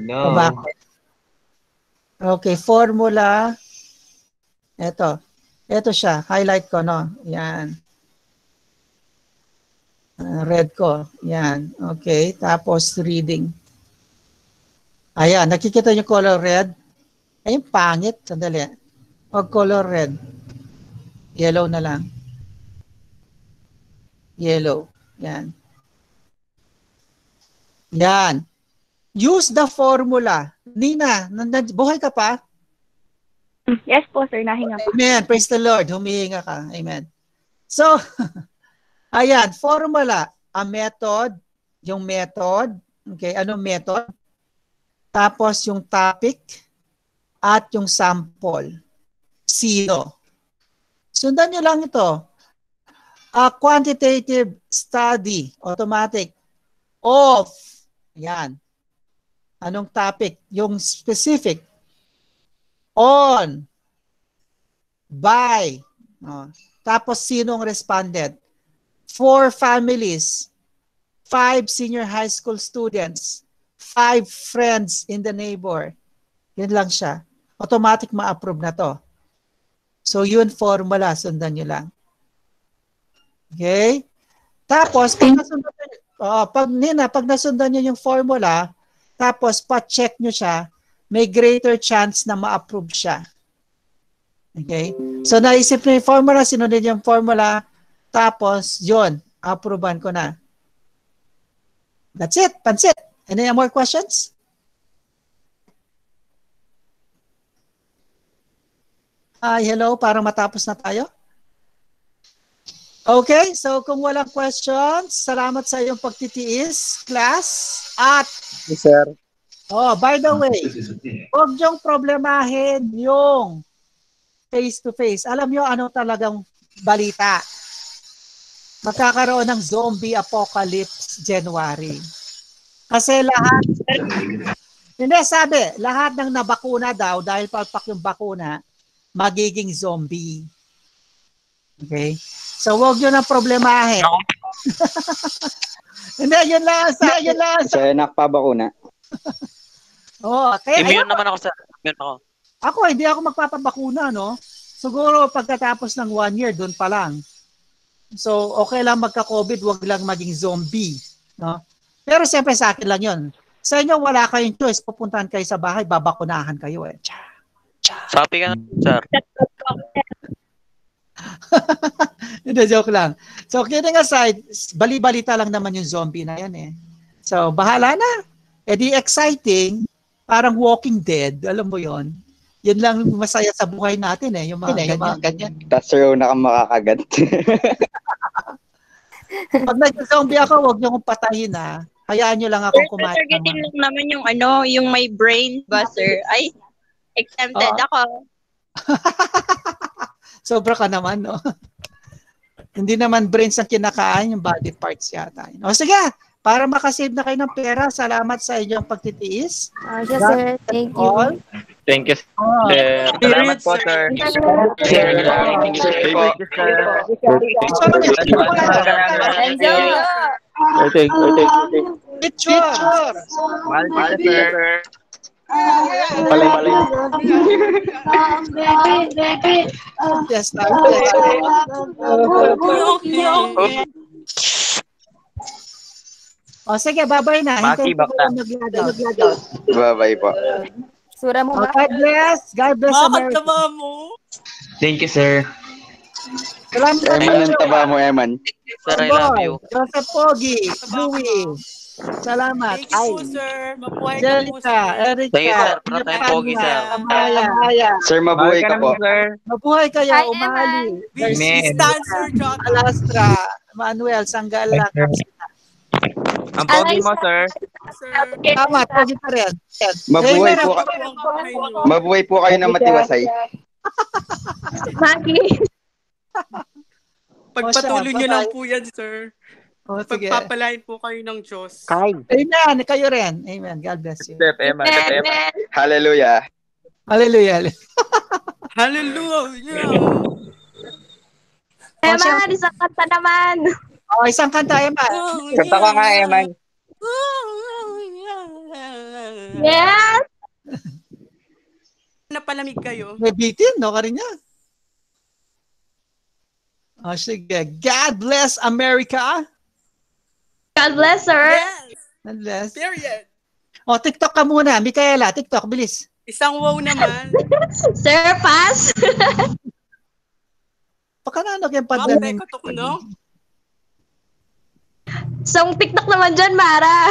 No. Baba ko. Okay, formula. Ito. Ito siya, highlight ko, no? Yan. Red ko. Yan. Okay, tapos reading. Ayan, nakikita niyo color red? Ayun, pangit. Sandali. Huwag color red. Yellow na lang. Yellow. Yan. Yan. Use the formula. Nina, buhay ka pa? Yes po, sir. Nahinga po. Amen. Praise the Lord. Humihinga ka. Amen. So, ayan. Formula. A method. Yung method. Okay. Anong method? Tapos yung topic. At yung sample. Sino? Sundan nyo lang ito. A quantitative study, automatic, of, yan. Anong topic? Yung specific. On, by, tapos sinong responded? 4 families, 5 senior high school students, 5 friends in the neighbor. Yun lang siya. Automatic ma-approve na to. So, yun formula. Sundan nyo lang. Okay? Tapos, pag nasundan nyo yung formula, tapos pa-check nyo siya, may greater chance na ma-approve siya. Okay? So, naisip nyo yung formula, sinunod yung formula, tapos, yun, approvean ko na. That's it. Pansit. Any more questions? Hi, hello. Parang matapos na tayo. Okay, so kung walang questions, salamat sa iyong pagtitiis, class. At, Yes, sir. by the way, huwag niyong problemahin yung face-to-face. Alam niyo ano talagang balita? Magkakaroon ng zombie apocalypse January. Kasi lahat, hindi sabi, lahat ng nabakuna daw, dahil palpak yung bakuna, magiging zombie. Okay? So, huwag nyo na problemahin. Hindi, yun lang. So, nakapabakuna. Kaya, Immune naman ako, sir. Immune ako. Ako, hindi ako magpapabakuna, no? Siguro, pagkatapos ng 1 year, doon pa lang. So, okay lang magka-COVID, wag lang maging zombie, no? Pero siyempre sa akin lang yun. Sa inyo, wala kayong choice. Pupuntahan kayo sa bahay, babakunahan kayo eh. Sabi ka na, sir. Hindi, joke lang. So, kidding aside, bali-balita lang naman yung zombie na yan eh. So, bahala na. Eh di exciting, parang Walking Dead, alam mo yon. Yan lang masaya sa buhay natin eh, yung mga ganyan. Tapos sir, na kang makakagat. Pag nag-zombie ako, huwag niyo kong patayin ha. Hayaan niyo lang akong kumain. Targetin lang naman yung yung may brain ba, sir? Ay, exempted ako. Sobra ka naman, no? Hindi naman brains ang kinakain, yung body parts yata. O sige, para makasave na kayo ng pera, salamat sa inyong pagtitiis. Yes, sir. Thank you. All. Thank you, sir. Salamat po, sir. Picture! Yes, o sige, bye-bye na. Hintayin ko kayo mag-logout. Bye-bye po. Sura mo ba? God bless. God bless America. Thank you, sir. Salamat. Eman, ang taba mo, Eman. Sir, I love you. Joseph Pogi, Louie. Salamat. Thank you po, sir. Mabuhay ka po, Jerica, sir. Erika. Thank you, sir. Pratay Pogi, sir. Amaya. Sir, mabuhay ka po. Mabuhay kayo, Umali. We stand, sir, John. Alastra, Manuel, Sanggala. Ang pogi mo, sir. Tama, Pogi pa rin. Mabuhay po, mabuhay po kayo na matiwasay. Pagpatuloy niyo lang po yan, sir. O, sige. Pagpapalain po kayo ng Diyos. Amen. Kayo rin. Amen. God bless you. Hallelujah. Hallelujah. Hallelujah! Eman, isang kanta naman. Isang kanta, Eman. Kanta ka nga, Eman. Yes! Napalamig kayo. May bitin, no? Karin niya. Sige. God bless America. God bless, sir. Yes! God bless. Period. TikTok ka muna. Micaela, TikTok, bilis. Isang wow naman. Sir, pass. Pakananog yung Ma'am, pagdating. teko, no? Isang TikTok naman dyan, Mara.